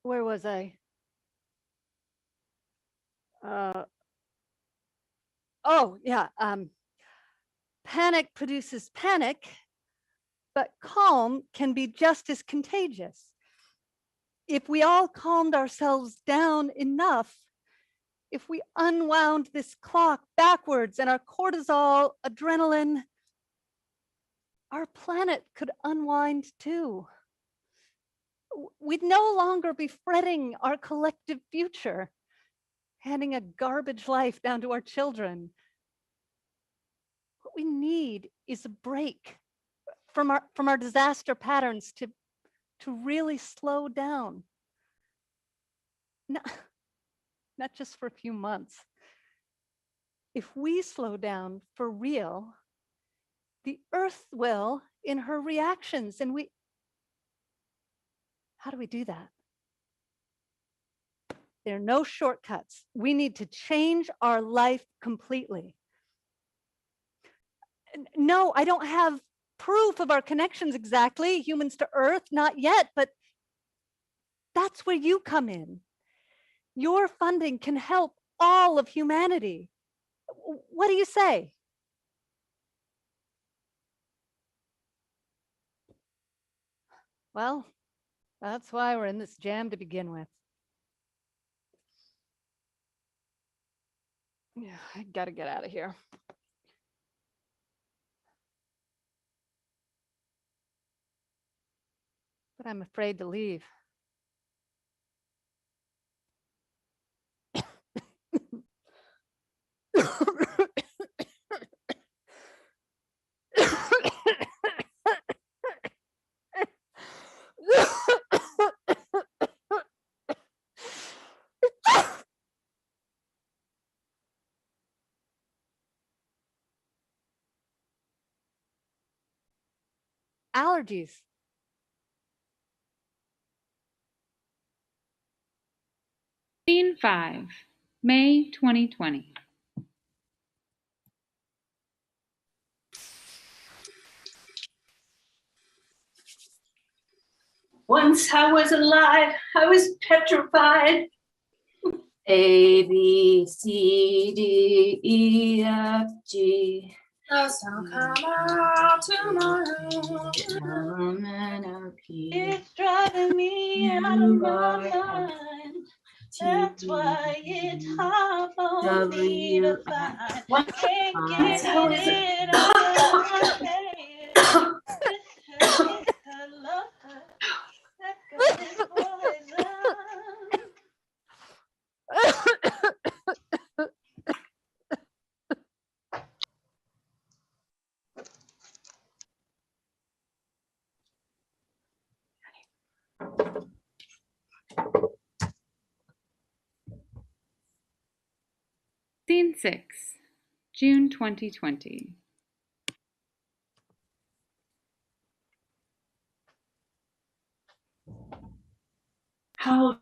Where was I? Oh, yeah. Panic produces panic, but calm can be just as contagious. If we all calmed ourselves down enough, if we unwound this clock backwards and our cortisol, adrenaline, our planet could unwind too. We'd no longer be fretting our collective future, handing a garbage life down to our children. What we need is a break from our disaster patterns to really slow down. Not just for a few months. If we slow down for real, the Earth will in her reactions, and how do we do that? There are no shortcuts. We need to change our life completely. No, I don't have proof of our connections exactly, humans to Earth, not yet, but that's where you come in. Your funding can help all of humanity. What do you say? Well, that's why we're in this jam to begin with. Yeah, I gotta get out of here. But I'm afraid to leave. Allergies. Scene 5, May 2020. Once I was alive, I was petrified. A, B, C, D, E, F, G. Come out tomorrow. It's driving me out of my mind. That's why it's hard for me to find. Can't get it out of my head. It's her love. That girl is poison. Scene 6, June 2020. How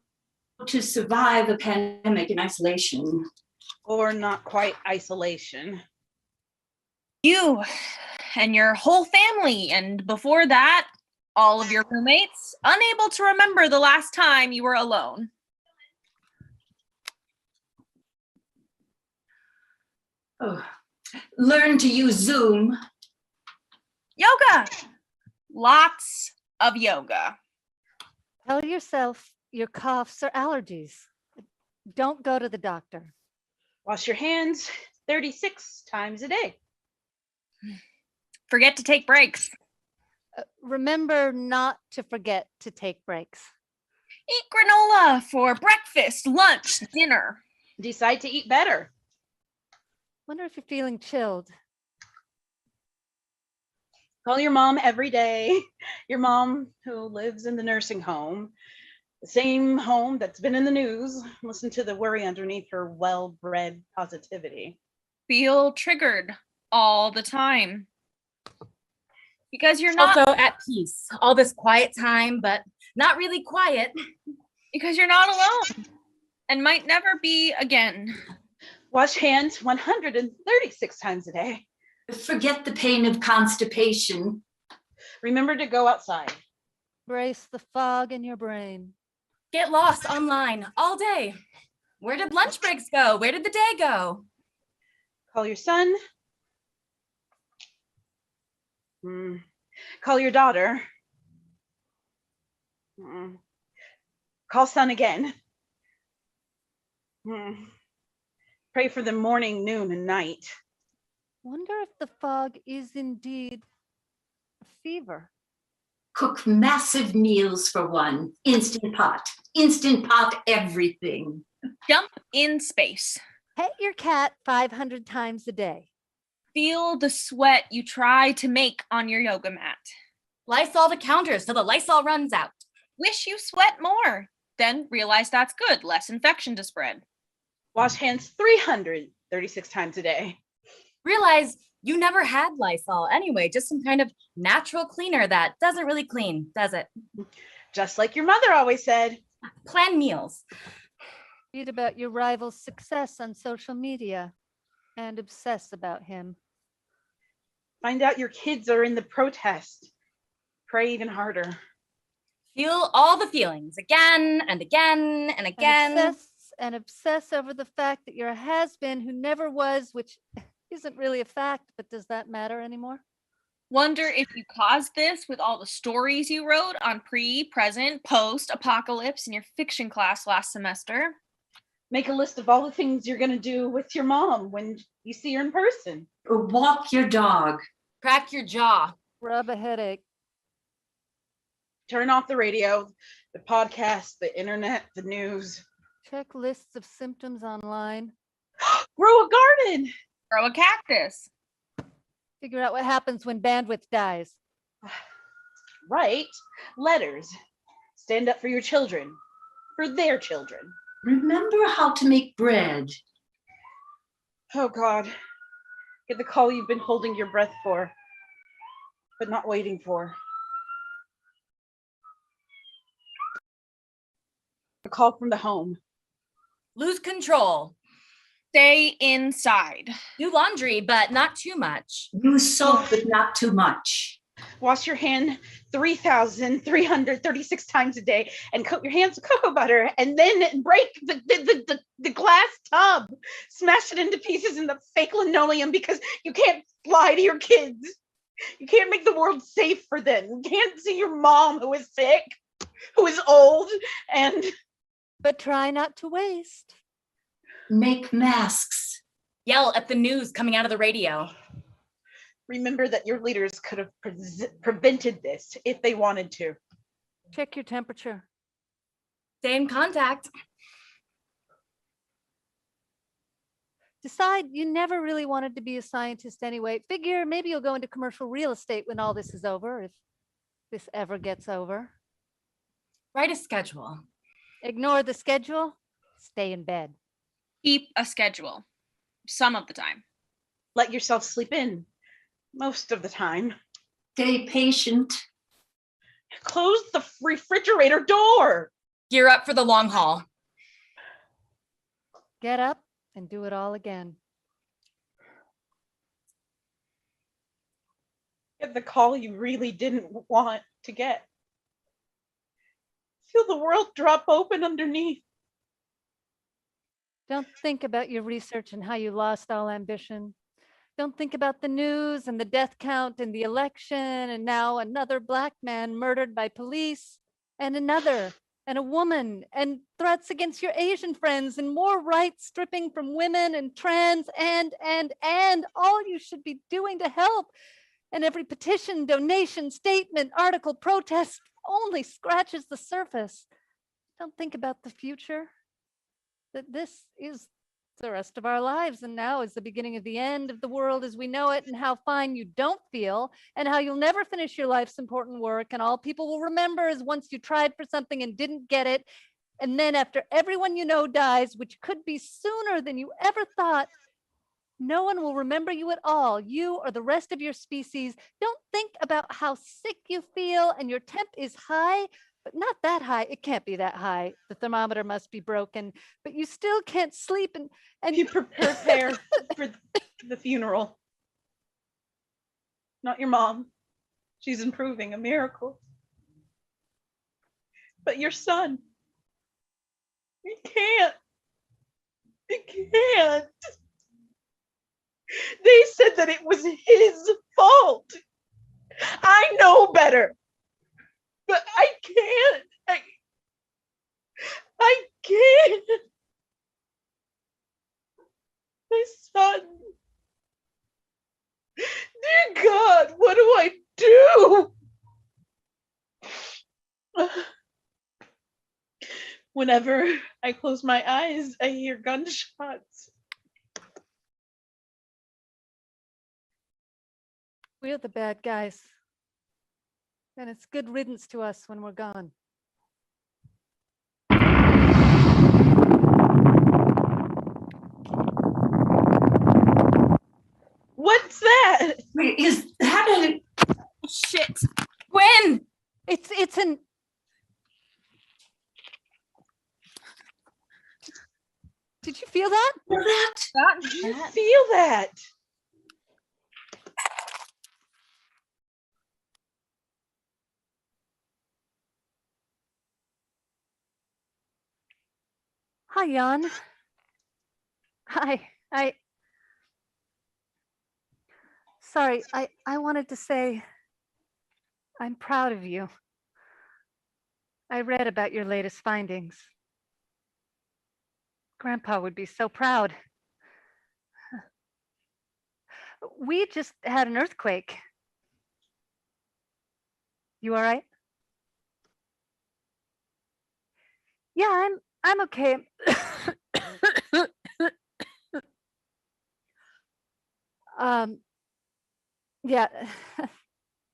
to survive a pandemic in isolation. Or not quite isolation. You and your whole family, and before that, all of your roommates, unable to remember the last time you were alone. Oh, learn to use Zoom. Yoga. Lots of yoga. Tell yourself your coughs are allergies. Don't go to the doctor. Wash your hands 36 times a day. Forget to take breaks. Remember not to forget to take breaks. Eat granola for breakfast, lunch, dinner. Decide to eat better. Wonder if you're feeling chilled. Call your mom every day. Your mom who lives in the nursing home, the same home that's been in the news. Listen to the worry underneath her well-bred positivity. Feel triggered all the time. Because you're not Also at peace. All this quiet time, but not really quiet. because you're not alone and might never be again. Wash hands 136 times a day. Forget the pain of constipation. Remember to go outside. Brace the fog in your brain. Get lost online all day. Where did lunch breaks go? Where did the day go? Call your son. Call your daughter. Call son again. Pray for them morning, noon, and night. Wonder if the fog is indeed a fever. Cook massive meals for one. Instant pot everything. Jump in space. Pet your cat 500 times a day. Feel the sweat you try to make on your yoga mat. Lysol the counters till the Lysol runs out. Wish you sweat more. Then realize that's good, less infection to spread. Wash hands 336 times a day. Realize you never had Lysol anyway, just some kind of natural cleaner that doesn't really clean, does it? Just like your mother always said. Plan meals. Read about your rival's success on social media and obsess about him. Find out your kids are in the protest. Pray even harder. Feel all the feelings again and again and again. And obsess and obsess over the fact that you're a has-been who never was, which isn't really a fact, but does that matter anymore? Wonder if you caused this with all the stories you wrote on pre, present, post, apocalypse in your fiction class last semester. Make a list of all the things you're going to do with your mom when you see her in person. Or walk your dog. Crack your jaw. Rub a headache. Turn off the radio, the podcast, the internet, the news. Check lists of symptoms online. Grow a garden. Grow a cactus. Figure out what happens when bandwidth dies. Write letters. Stand up for your children, for their children. Remember how to make bread. Oh God, get the call you've been holding your breath for, but not waiting for. A call from the home. Lose control. Stay inside. Do laundry, but not too much. Use soap, but not too much. Wash your hand 3,336 times a day and coat your hands with cocoa butter and then break the glass tub. Smash it into pieces in the fake linoleum because you can't lie to your kids. You can't make the world safe for them. You can't see your mom who is sick, who is old, and... But try not to waste. Make masks. Yell at the news coming out of the radio. Remember that your leaders could have prevented this if they wanted to. Check your temperature. Stay in contact. Decide you never really wanted to be a scientist anyway. Figure maybe you'll go into commercial real estate when all this is over, if this ever gets over. Write a schedule. Ignore the schedule. Stay in bed. Keep a schedule. Some of the time. Let yourself sleep in. Most of the time. Stay patient. Close the refrigerator door. Gear up for the long haul. Get up and do it all again. Get the call you really didn't want to get. Feel the world drop open underneath. Don't think about your research and how you lost all ambition. Don't think about the news and the death count and the election and now another Black man murdered by police and another and a woman and threats against your Asian friends and more rights stripping from women and trans and all you should be doing to help. And every petition, donation, statement, article, protest only scratches the surface. Don't think about the future. That this is the rest of our lives, and now is the beginning of the end of the world as we know it, and how fine you don't feel, and how you'll never finish your life's important work, and all people will remember is once you tried for something and didn't get it, and then after everyone you know dies, which could be sooner than you ever thought, no one will remember you at all, you or the rest of your species. Don't think about how sick you feel and your temp is high, but not that high. It can't be that high. The thermometer must be broken, but you still can't sleep and You prepare for the funeral. Not your mom. She's improving, a miracle. But your son. You can't. You can't. They said that it was his fault. I know better. But I can't. I can't. My son. Dear God, what do I do? Whenever I close my eyes, I hear gunshots. we're the bad guys. And it's good riddance to us when we're gone. What's that? Wait, is that a... Shit. Gwen! It's an... Did you feel that? Did you feel that? Hi, Jan. Hi. Sorry, I wanted to say I'm proud of you. I read about your latest findings. Grandpa would be so proud. We just had an earthquake. You all right? Yeah, I'm okay. Yeah,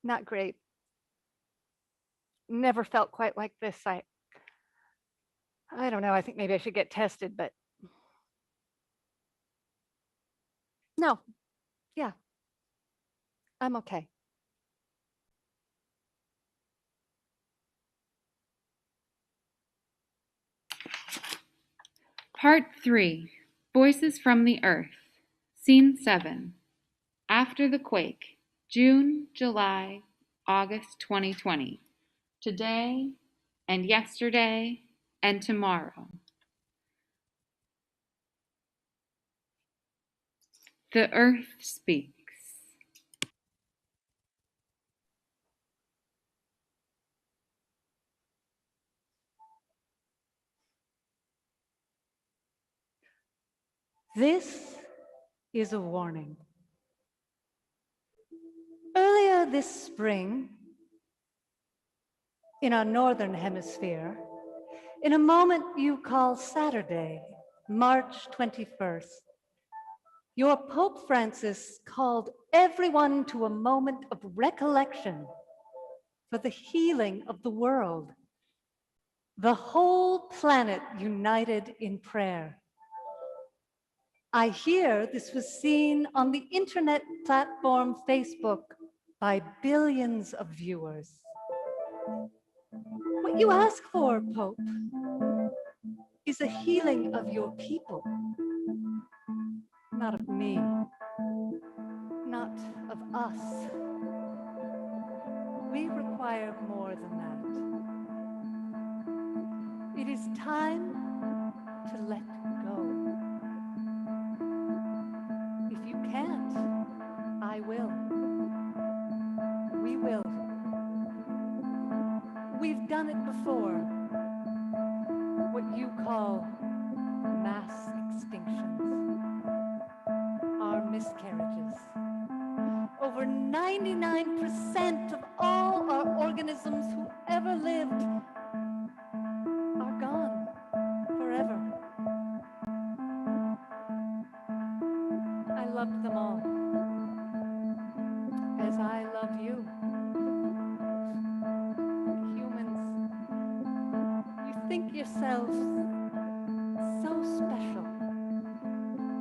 not great. Never felt quite like this. I don't know. I think maybe I should get tested, but no. Yeah, I'm okay. Part 3, Voices from the Earth. Scene 7. After the quake, June, July, August 2020. Today and yesterday and tomorrow. The Earth speaks. This is a warning. Earlier this spring, in our northern hemisphere, in a moment you call Saturday, March 21st, your Pope Francis called everyone to a moment of recollection for the healing of the world. The whole planet united in prayer. I hear this was seen on the internet platform Facebook by billions of viewers. What you ask for, Pope, is a healing of your people, not of me, not of us. We require more than that. It is time to let go. If you can't, I will. We will. We've done it before. What you call mass extinctions. Our miscarriages. Over 99% of all our organisms who ever lived are gone forever. I loved them all, as I love you. Humans, you think yourselves so special,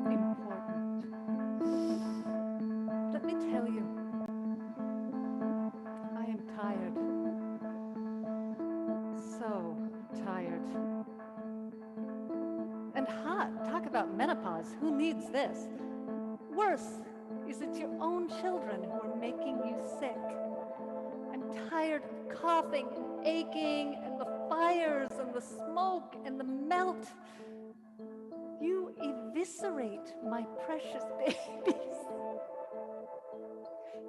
important. Let me tell you, I am tired. So tired. And hot. Talk about menopause. Who needs this? Worse is it's your own children who are making you sick. I'm tired of coughing and aching and the fires and the smoke and the melt. You eviscerate my precious babies.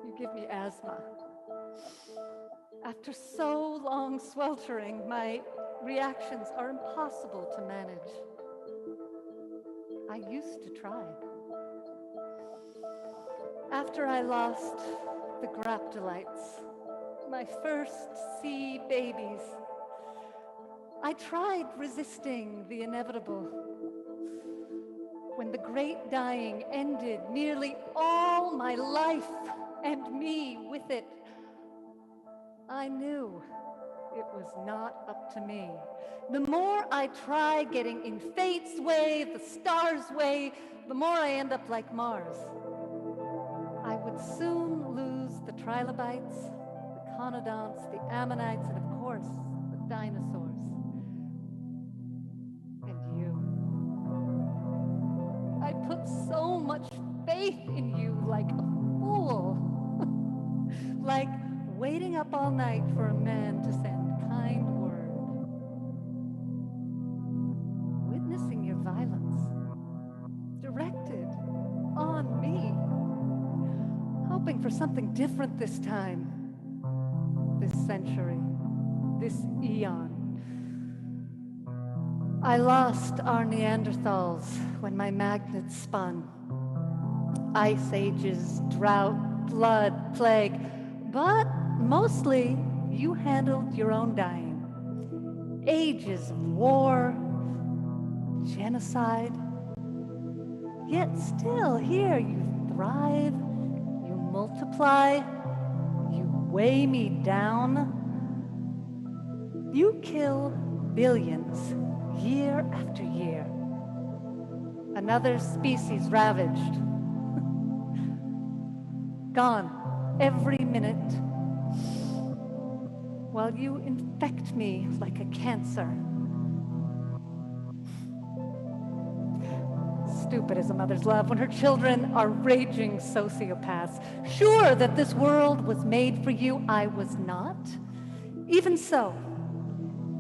You give me asthma. After so long sweltering, my reactions are impossible to manage. I used to try. After I lost the graptolites, my first sea babies, I tried resisting the inevitable. When the great dying ended nearly all my life and me with it, I knew it was not up to me. The more I try getting in fate's way, the stars' way, the more I end up like Mars. I would soon lose the trilobites, the conodonts, the ammonites, and of course, the dinosaurs. And you. I put so much faith in you like a fool. Like waiting up all night for a man to send kind word. Witnessing your hoping for something different this time, this century, this eon. I lost our Neanderthals when my magnets spun. Ice ages, drought, flood, plague, but mostly you handled your own dying. Ages of war, genocide, yet still here you thrive, you multiply, you weigh me down. You kill billions year after year. Another species ravaged. Gone every minute. While you infect me like a cancer. Stupid is a mother's love when her children are raging sociopaths. Sure that this world was made for you, I was not. Even so,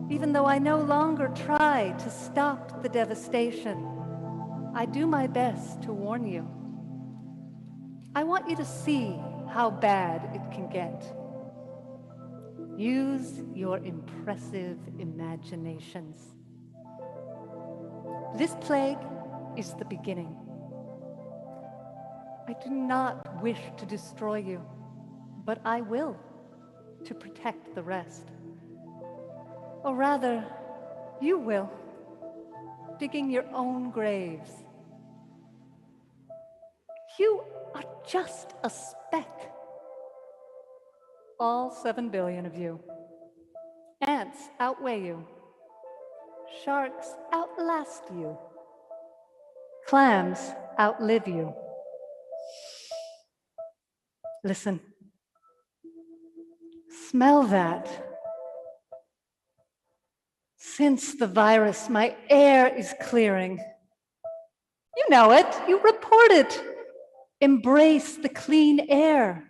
even though I no longer try to stop the devastation, I do my best to warn you. I want you to see how bad it can get. Use your impressive imaginations. This plague is the beginning. I do not wish to destroy you, but I will, to protect the rest. Or rather, you will, digging your own graves. You are just a speck. All 7 billion of you. Ants outweigh you. Sharks outlast you. Clams outlive you. Listen. Smell that. Since the virus, my air is clearing. You know it. You report it. Embrace the clean air.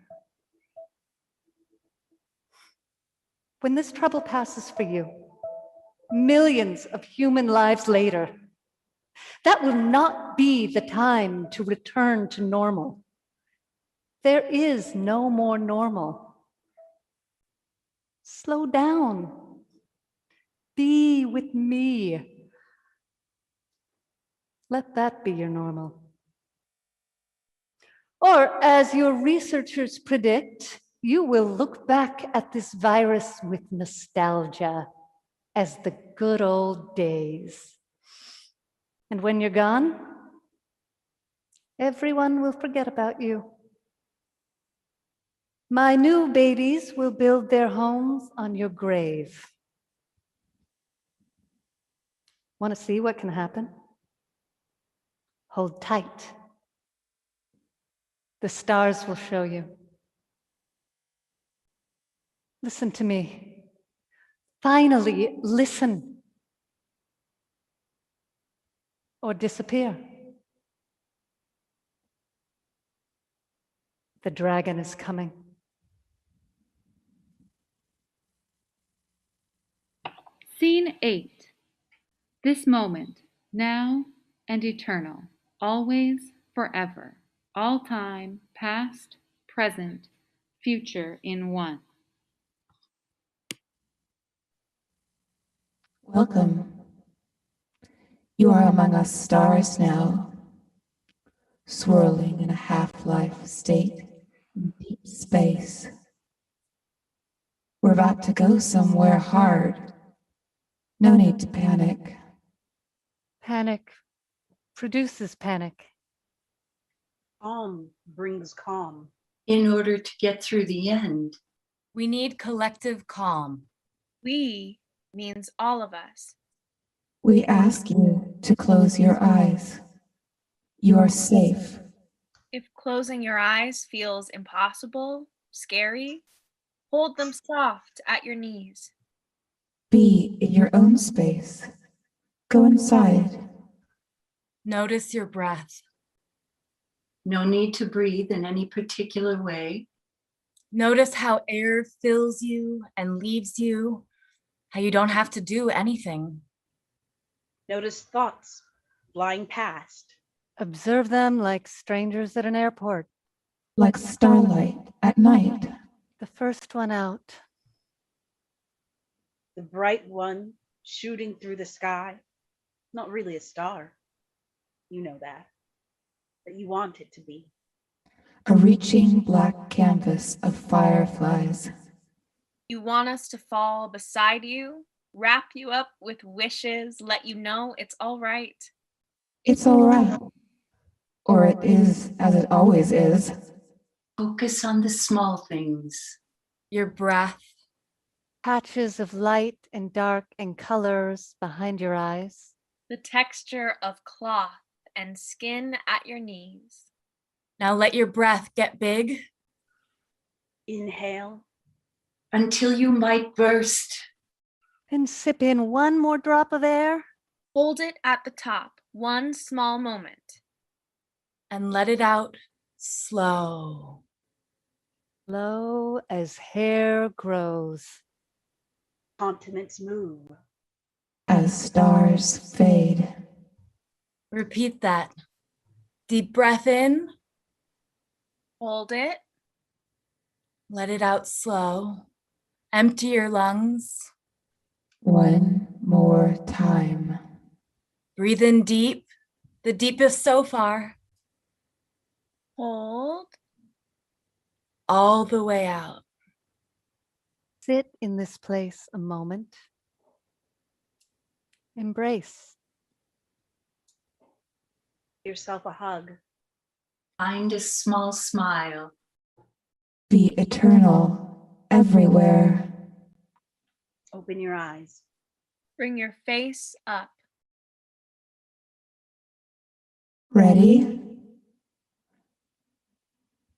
When this trouble passes for you, millions of human lives later, that will not be the time to return to normal. There is no more normal. Slow down. Be with me. Let that be your normal. Or, as your researchers predict, you will look back at this virus with nostalgia as the good old days. And when you're gone, everyone will forget about you. My new babies will build their homes on your grave. Want to see what can happen? Hold tight. The stars will show you. Listen to me. Finally, listen. Or disappear. The dragon is coming. Scene 8. This moment, now and eternal, always, forever, all time, past, present, future in one. Welcome. You are among us stars now, swirling in a half-life state in deep space. We're about to go somewhere hard. No need to panic. Panic produces panic. Calm brings calm. In order to get through the end. We need collective calm. We means all of us. We ask you to close your eyes. You are safe. If closing your eyes feels impossible, scary, hold them soft at your knees. Be in your own space. Go inside. Notice your breath. No need to breathe in any particular way. Notice how air fills you and leaves you, how you don't have to do anything. Notice thoughts flying past. Observe them like strangers at an airport. like starlight at night. The first one out. The bright one shooting through the sky. Not really a star. You know that. But you want it to be. A reaching black canvas of fireflies. You want us to fall beside you, wrap you up with wishes, let you know it's all right. It's all right. Or it is as it always is. Focus on the small things. Your breath. Patches of light and dark and colors behind your eyes. The texture of cloth and skin at your knees. Now let your breath get big. Inhale. Until you might burst. Then sip in one more drop of air. Hold it at the top, one small moment. And let it out slow. Low as hair grows. Continents move. As stars fade. Repeat that. Deep breath in. Hold it. Let it out slow. Empty your lungs. One more time. Breathe in deep, the deepest so far. Hold. All the way out. Sit in this place a moment. Embrace. Give yourself a hug. Find a small smile. Be eternal everywhere. Open your eyes. Bring your face up. Ready?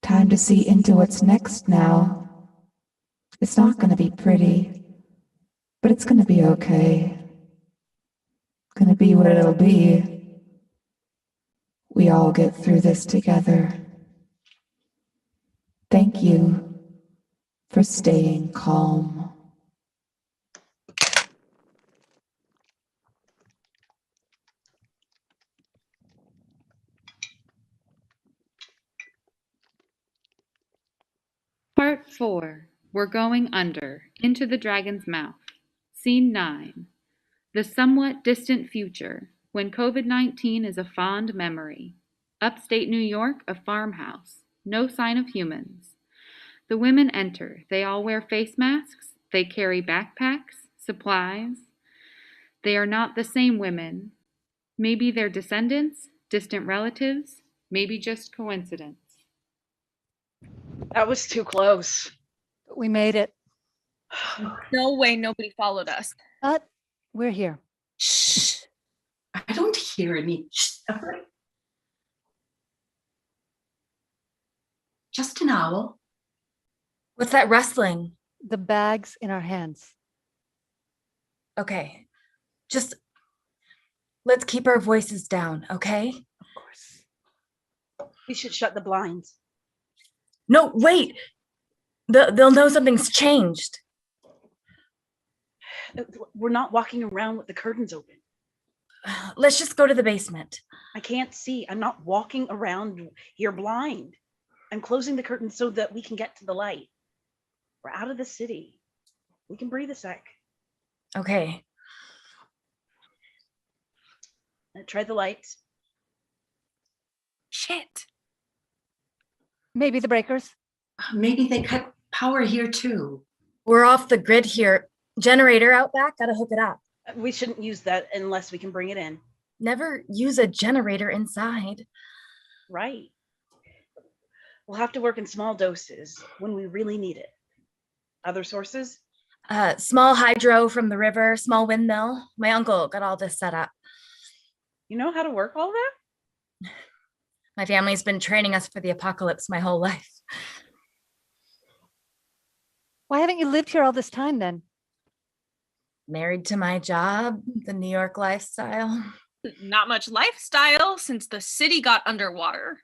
Time to see into what's next now. It's not going to be pretty, but it's going to be okay. It's going to be what it'll be. We all get through this together. Thank you for staying calm. Part 4. We're going under, into the dragon's mouth. Scene 9. The somewhat distant future, when COVID-19 is a fond memory. Upstate New York, a farmhouse. No sign of humans. The women enter. They all wear face masks. They carry backpacks, supplies. They are not the same women. Maybe they're descendants, distant relatives, maybe just coincidence. That was too close. But we made it. No way nobody followed us. But we're here. Shh. I don't hear any. Shh. Just an owl. What's that rustling? The bags in our hands. Okay, just let's keep our voices down, okay? Of course. We should shut the blinds. No, wait. They'll know something's changed. We're not walking around with the curtains open. Let's just go to the basement. I can't see. I'm not walking around here blind. I'm closing the curtains so that we can get to the light. We're out of the city. We can breathe a sec. Okay. Try the lights. Shit. Maybe the breakers. Maybe they cut power here too. We're off the grid here. Generator out back, gotta hook it up. We shouldn't use that unless we can bring it in. Never use a generator inside. Right. We'll have to work in small doses when we really need it. Other sources? Small hydro from the river, small windmill. My uncle got all this set up. You know how to work all that? My family's been training us for the apocalypse my whole life. Why haven't you lived here all this time then? Married to my job, the New York lifestyle. Not much lifestyle since the city got underwater.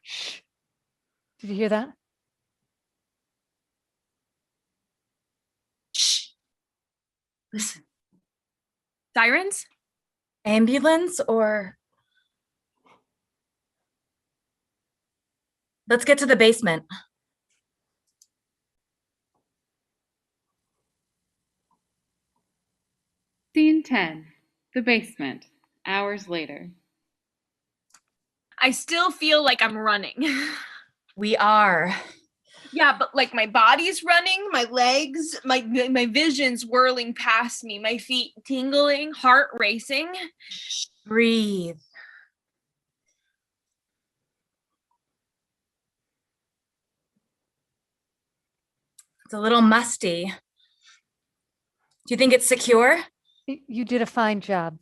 Did you hear that? Shh. Listen. Sirens? Ambulance or... Let's get to the basement. 10, the basement, hours later. I still feel like I'm running. We are. Yeah, but like my body's running, my legs, my vision's whirling past me, my feet tingling, heart racing. Breathe. It's a little musty. Do you think it's secure? You did a fine job.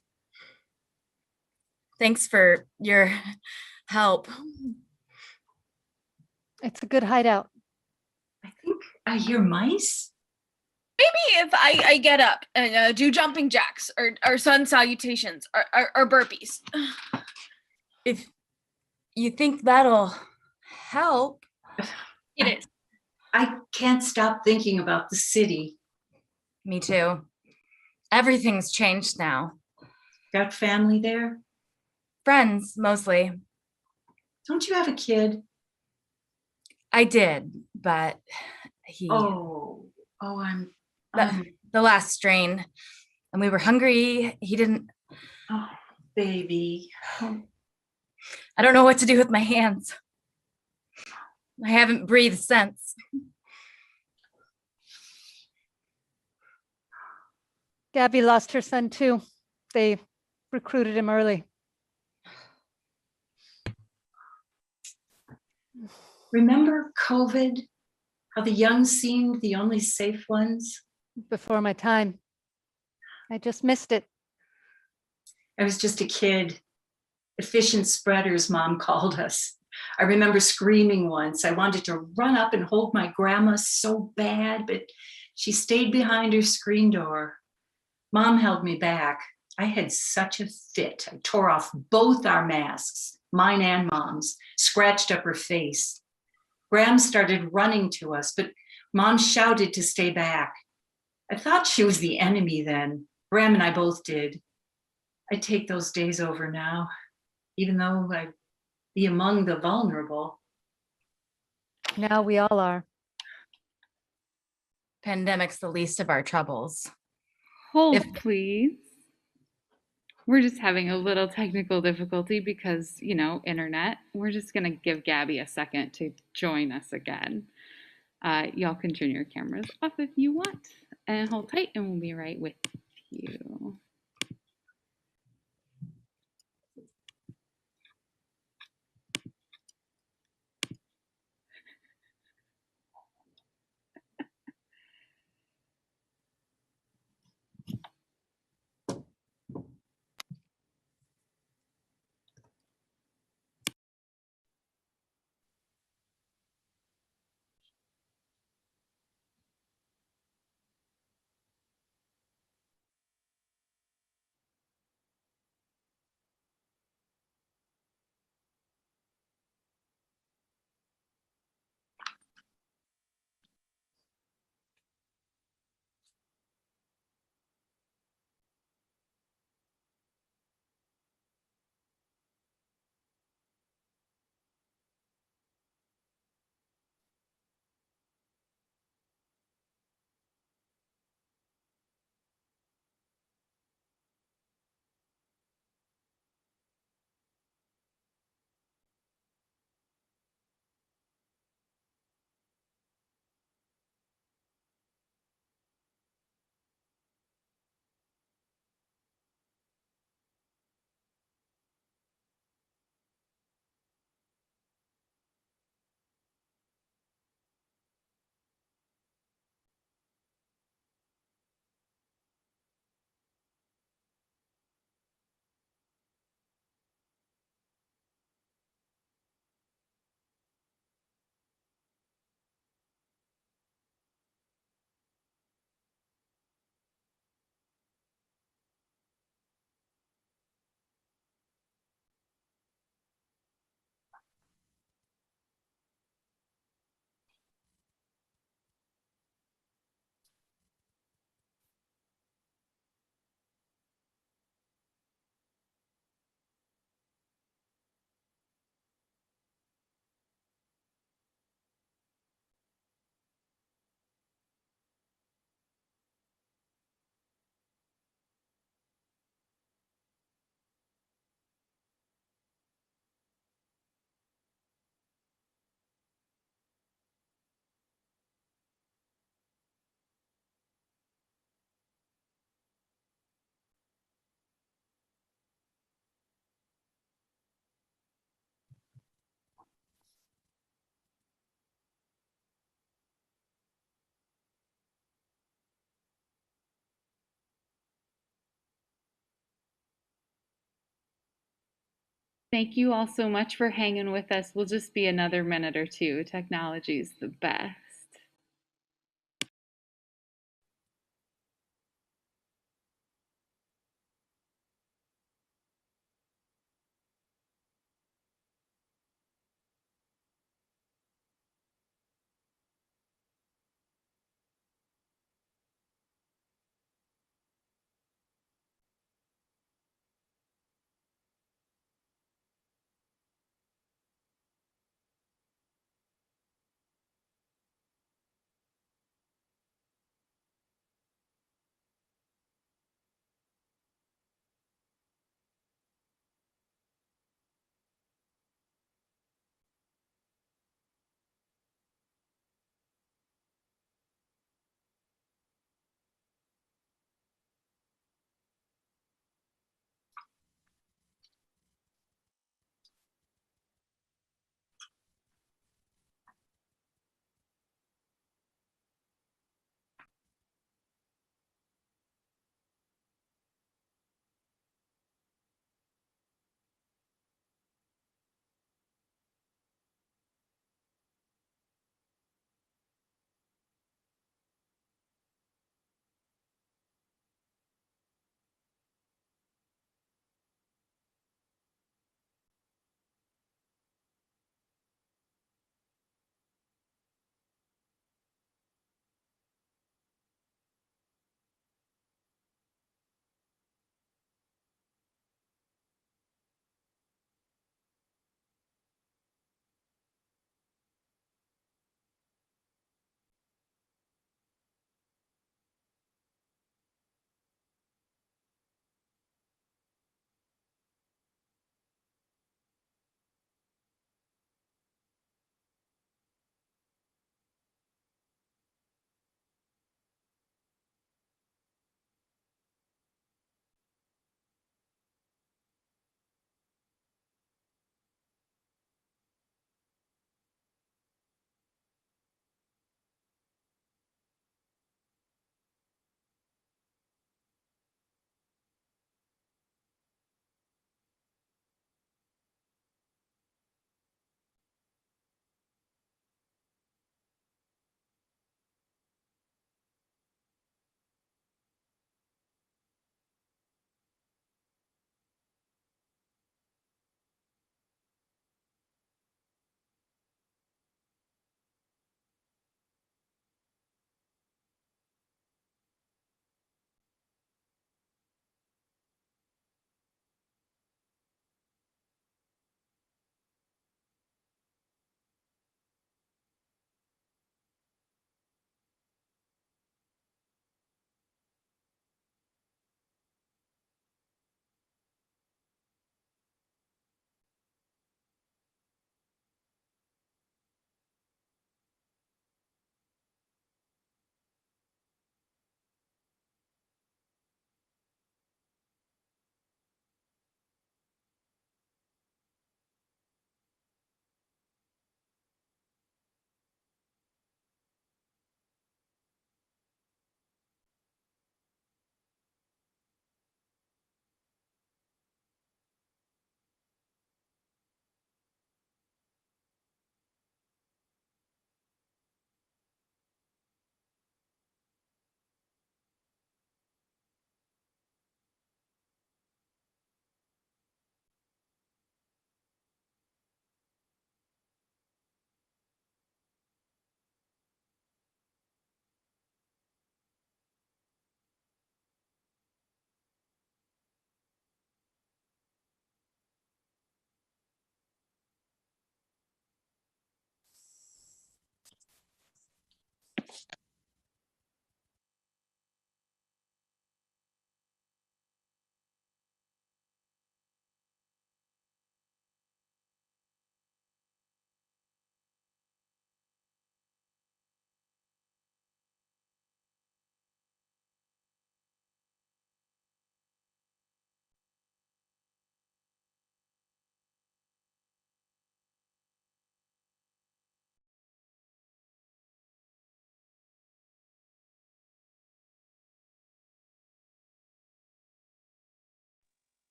Thanks for your help. It's a good hideout. I think I hear mice. Maybe if I get up and do jumping jacks or sun salutations or burpees. If you think that'll help. It is. I can't stop thinking about the city. Me too. Everything's changed now. Got family there? Friends, mostly. Don't you have a kid? I did, but he... I'm... the last strain. And we were hungry. He didn't... Oh, baby. I don't know what to do with my hands. I haven't breathed since. Gabby lost her son too. They recruited him early. Remember COVID? How the young seemed the only safe ones? Before my time. I just missed it. I was just a kid. Efficient spreaders, Mom called us. I remember screaming once. I wanted to run up and hold my grandma so bad, but she stayed behind her screen door. Mom held me back. I had such a fit. I tore off both our masks, mine and Mom's, scratched up her face. Graham started running to us, but Mom shouted to stay back. I thought she was the enemy then. Graham and I both did. I take those days over now, even though I'd be among the vulnerable. Now we all are. Pandemic's the least of our troubles. Hold, please. We're just having a little technical difficulty because, internet. We're just going to give Gabby a second to join us again. Y'all can turn your cameras off if you want. And hold tight and we'll be right with you. Thank you all so much for hanging with us. We'll just be another minute or two. Technology's the best.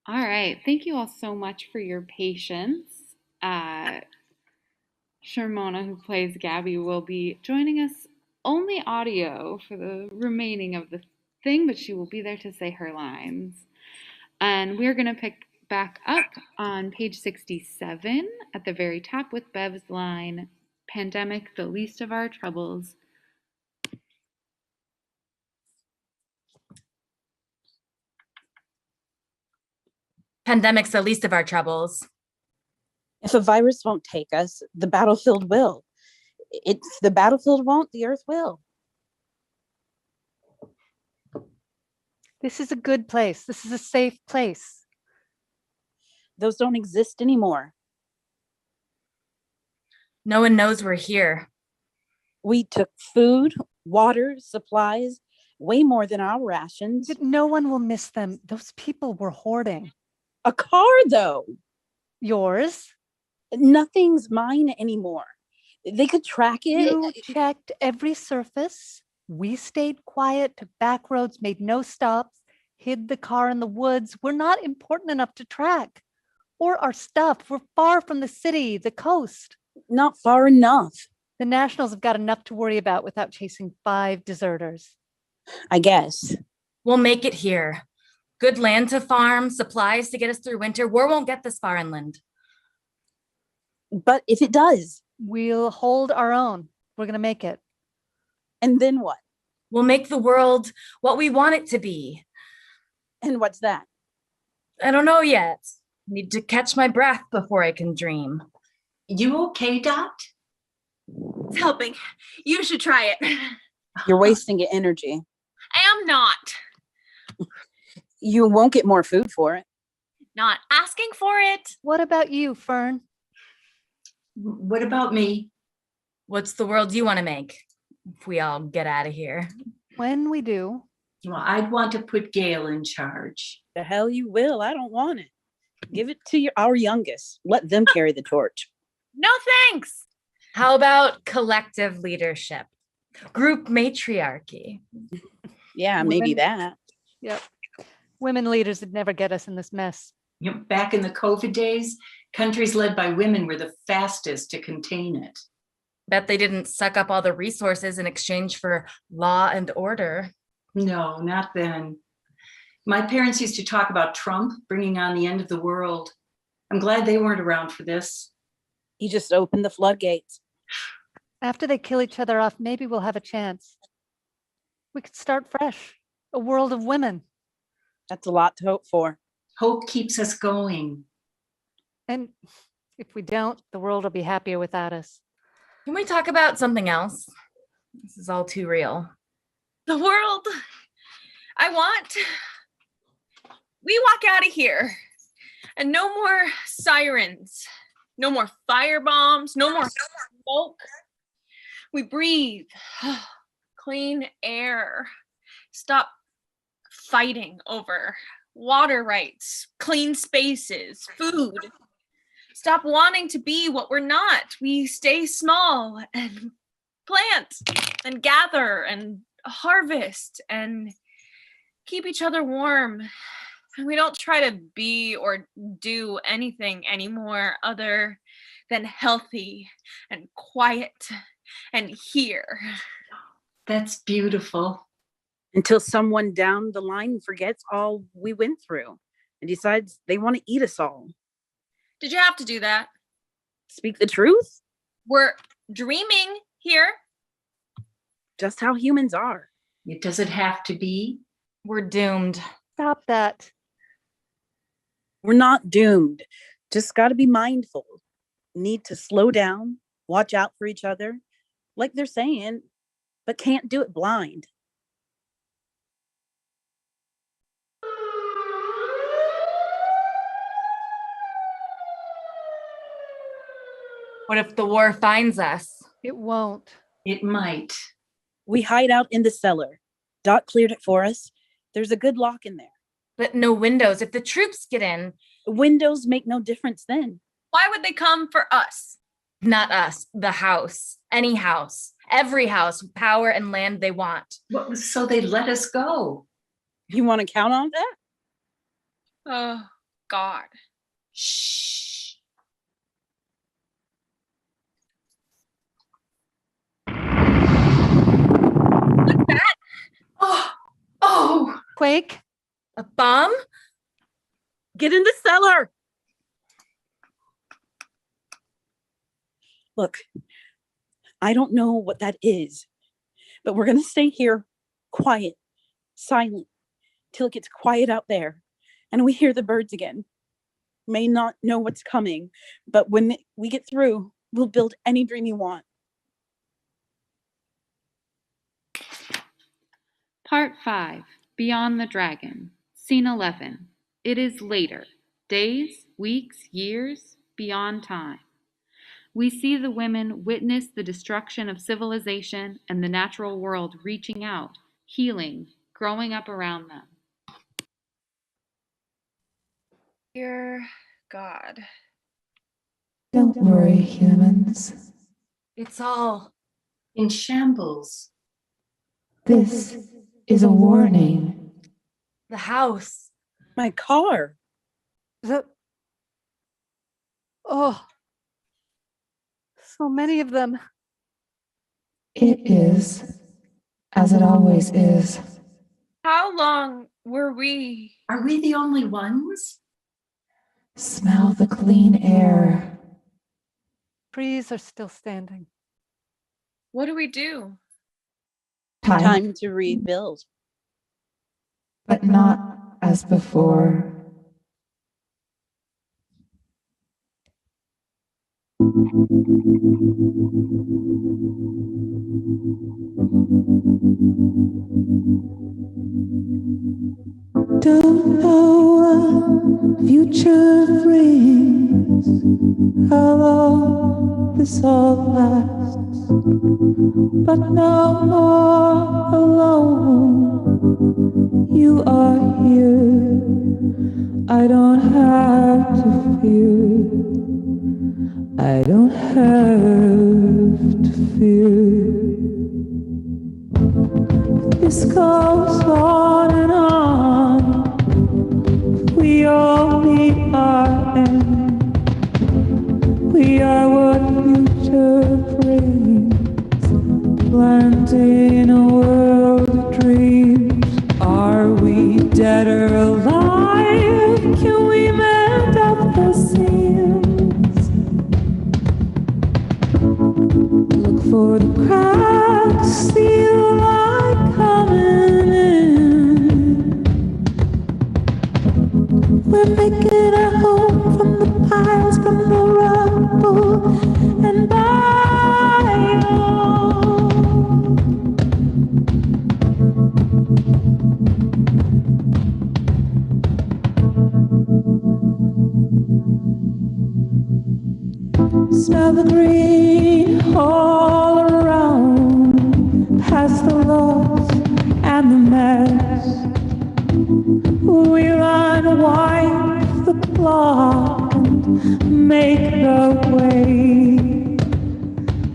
All right. Thank you all so much for your patience. Sharmona, who plays Gabby, will be joining us only audio for the remaining of the thing, but she will be there to say her lines. And we're going to pick back up on page 67 at the very top with Bev's line, "Pandemic, the least of our troubles." Pandemic's the least of our troubles. If a virus won't take us, the battlefield will. It's the battlefield won't, the earth will. This is a good place. This is a safe place. Those don't exist anymore. No one knows we're here. We took food, water, supplies, way more than our rations. No one will miss them. Those people were hoarding. A car, though. Yours? Nothing's mine anymore. They could track it. You checked every surface. We stayed quiet, took back roads, made no stops, hid the car in the woods. We're not important enough to track. Or our stuff. We're far from the city, the coast. Not far enough. The Nationals have got enough to worry about without chasing 5 deserters. I guess. We'll make it here. Good land to farm, supplies to get us through winter. War won't get this far inland. But if it does, we'll hold our own. We're going to make it. And then what? We'll make the world what we want it to be. And what's that? I don't know yet. Need to catch my breath before I can dream. You okay, Dot? It's helping. You should try it. You're wasting your energy. I am not. You won't get more food for it. Not asking for it. What about you, Fern? What about me? What's the world you want to make if we all get out of here? When we do. Well, I'd want to put Gail in charge. The hell you will. I don't want it. Give it to our youngest. Let them carry the torch. No thanks. How about collective leadership? Group matriarchy. Yeah, maybe that. Yep. Women leaders would never get us in this mess. You know, back in the COVID days, countries led by women were the fastest to contain it. Bet they didn't suck up all the resources in exchange for law and order. No, not then. My parents used to talk about Trump bringing on the end of the world. I'm glad they weren't around for this. He just opened the floodgates. After they kill each other off, maybe we'll have a chance. We could start fresh. A world of women. That's a lot to hope for. Hope keeps us going. And if we don't, the world will be happier without us. Can we talk about something else? This is all too real. The world I want. We walk out of here and no more sirens, no more fire bombs, no more smoke. We breathe clean air. Stop fighting over water rights, clean spaces, food. Stop wanting to be what we're not. We stay small and plant and gather and harvest and keep each other warm. And we don't try to be or do anything anymore other than healthy and quiet and here. That's beautiful. Until someone down the line forgets all we went through and decides they want to eat us all. Did you have to do that? Speak the truth? We're dreaming here. Just how humans are. Does it have to be? We're doomed. Stop that. We're not doomed. Just got to be mindful. Need to slow down, watch out for each other, like they're saying, but can't do it blind. What if the war finds us? It won't. It might. We hide out in the cellar. Doc cleared it for us. There's a good lock in there. But no windows. If the troops get in. Windows make no difference then. Why would they come for us? Not us, the house. Any house. Every house. Power and land they want. Well, so they let us go. You want to count on that? God. Shh. What's that? Oh! Quake, A bomb? Get in the cellar. Look, I don't know what that is, but we're going to stay here quiet, silent, till it gets quiet out there and we hear the birds again. May not know what's coming, but when we get through, we'll build any dream you want. Part 5, Beyond the Dragon, Scene 11. It is later, days, weeks, years, beyond time. We see the women witness the destruction of civilization and the natural world reaching out, healing, growing up around them. Dear God. Don't worry, humans. It's all In shambles. This is a warning. the house. My car. Oh, so many of them. It is as it always is. How long were we? Are we the only ones? Smell the clean air. Trees are still standing. What do we do? Time to rebuild. But not as before. Don't know what future brings, how long this all lasts, but no more alone. You are here, I don't have to fear, I don't have to fear. This goes on and on. We all meet our end. We are what future brings. Planting a world of dreams. Are we dead or alive? Can we mend up the seams? Look for the cracks, see the light coming in. We're making a home from the piles, from the rubble and bio. Smell the green all around, past the loss and the mess. We run, wipe the clock and make the way.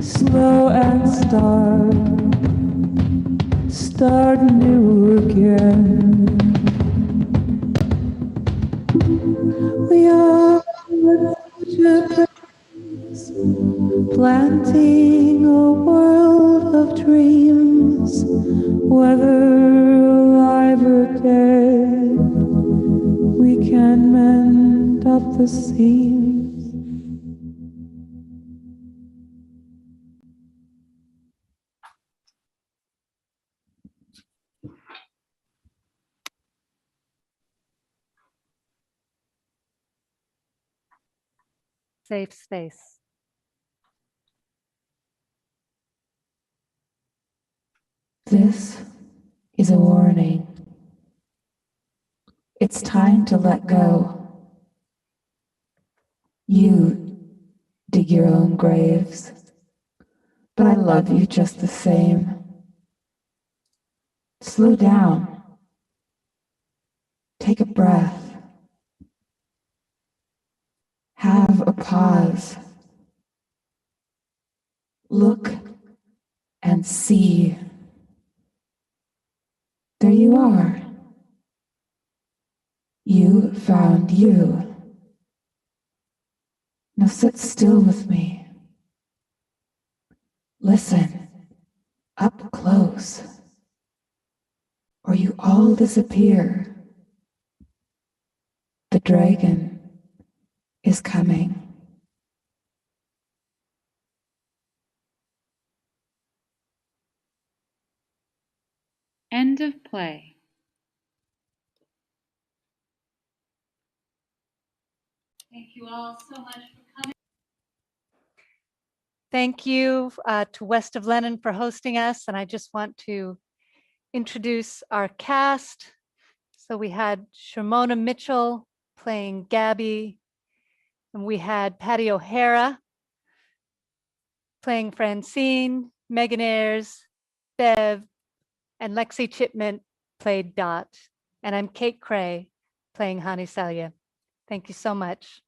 Slow and start new again. We are the future. Planting a world of dreams, whether alive or dead, we can mend up the seams. Safe space. This is a warning. It's time to let go. You dig your own graves, but I love you just the same. Slow down. Take a breath. Have a pause. Look and see. There you are. You found you. Now sit still with me. Listen, up close, or you all disappear. The dragon is coming. End of play. Thank you all so much for coming. Thank you to West of Lennon for hosting us. And I just want to introduce our cast. So we had Sharmona Mitchell playing Gabby, and we had Patty O'Hara playing Francine, Megan Ayers, Bev, and Lexi Chipman played Dot. And I'm Kate Kraay playing Hani Salya. Thank you so much.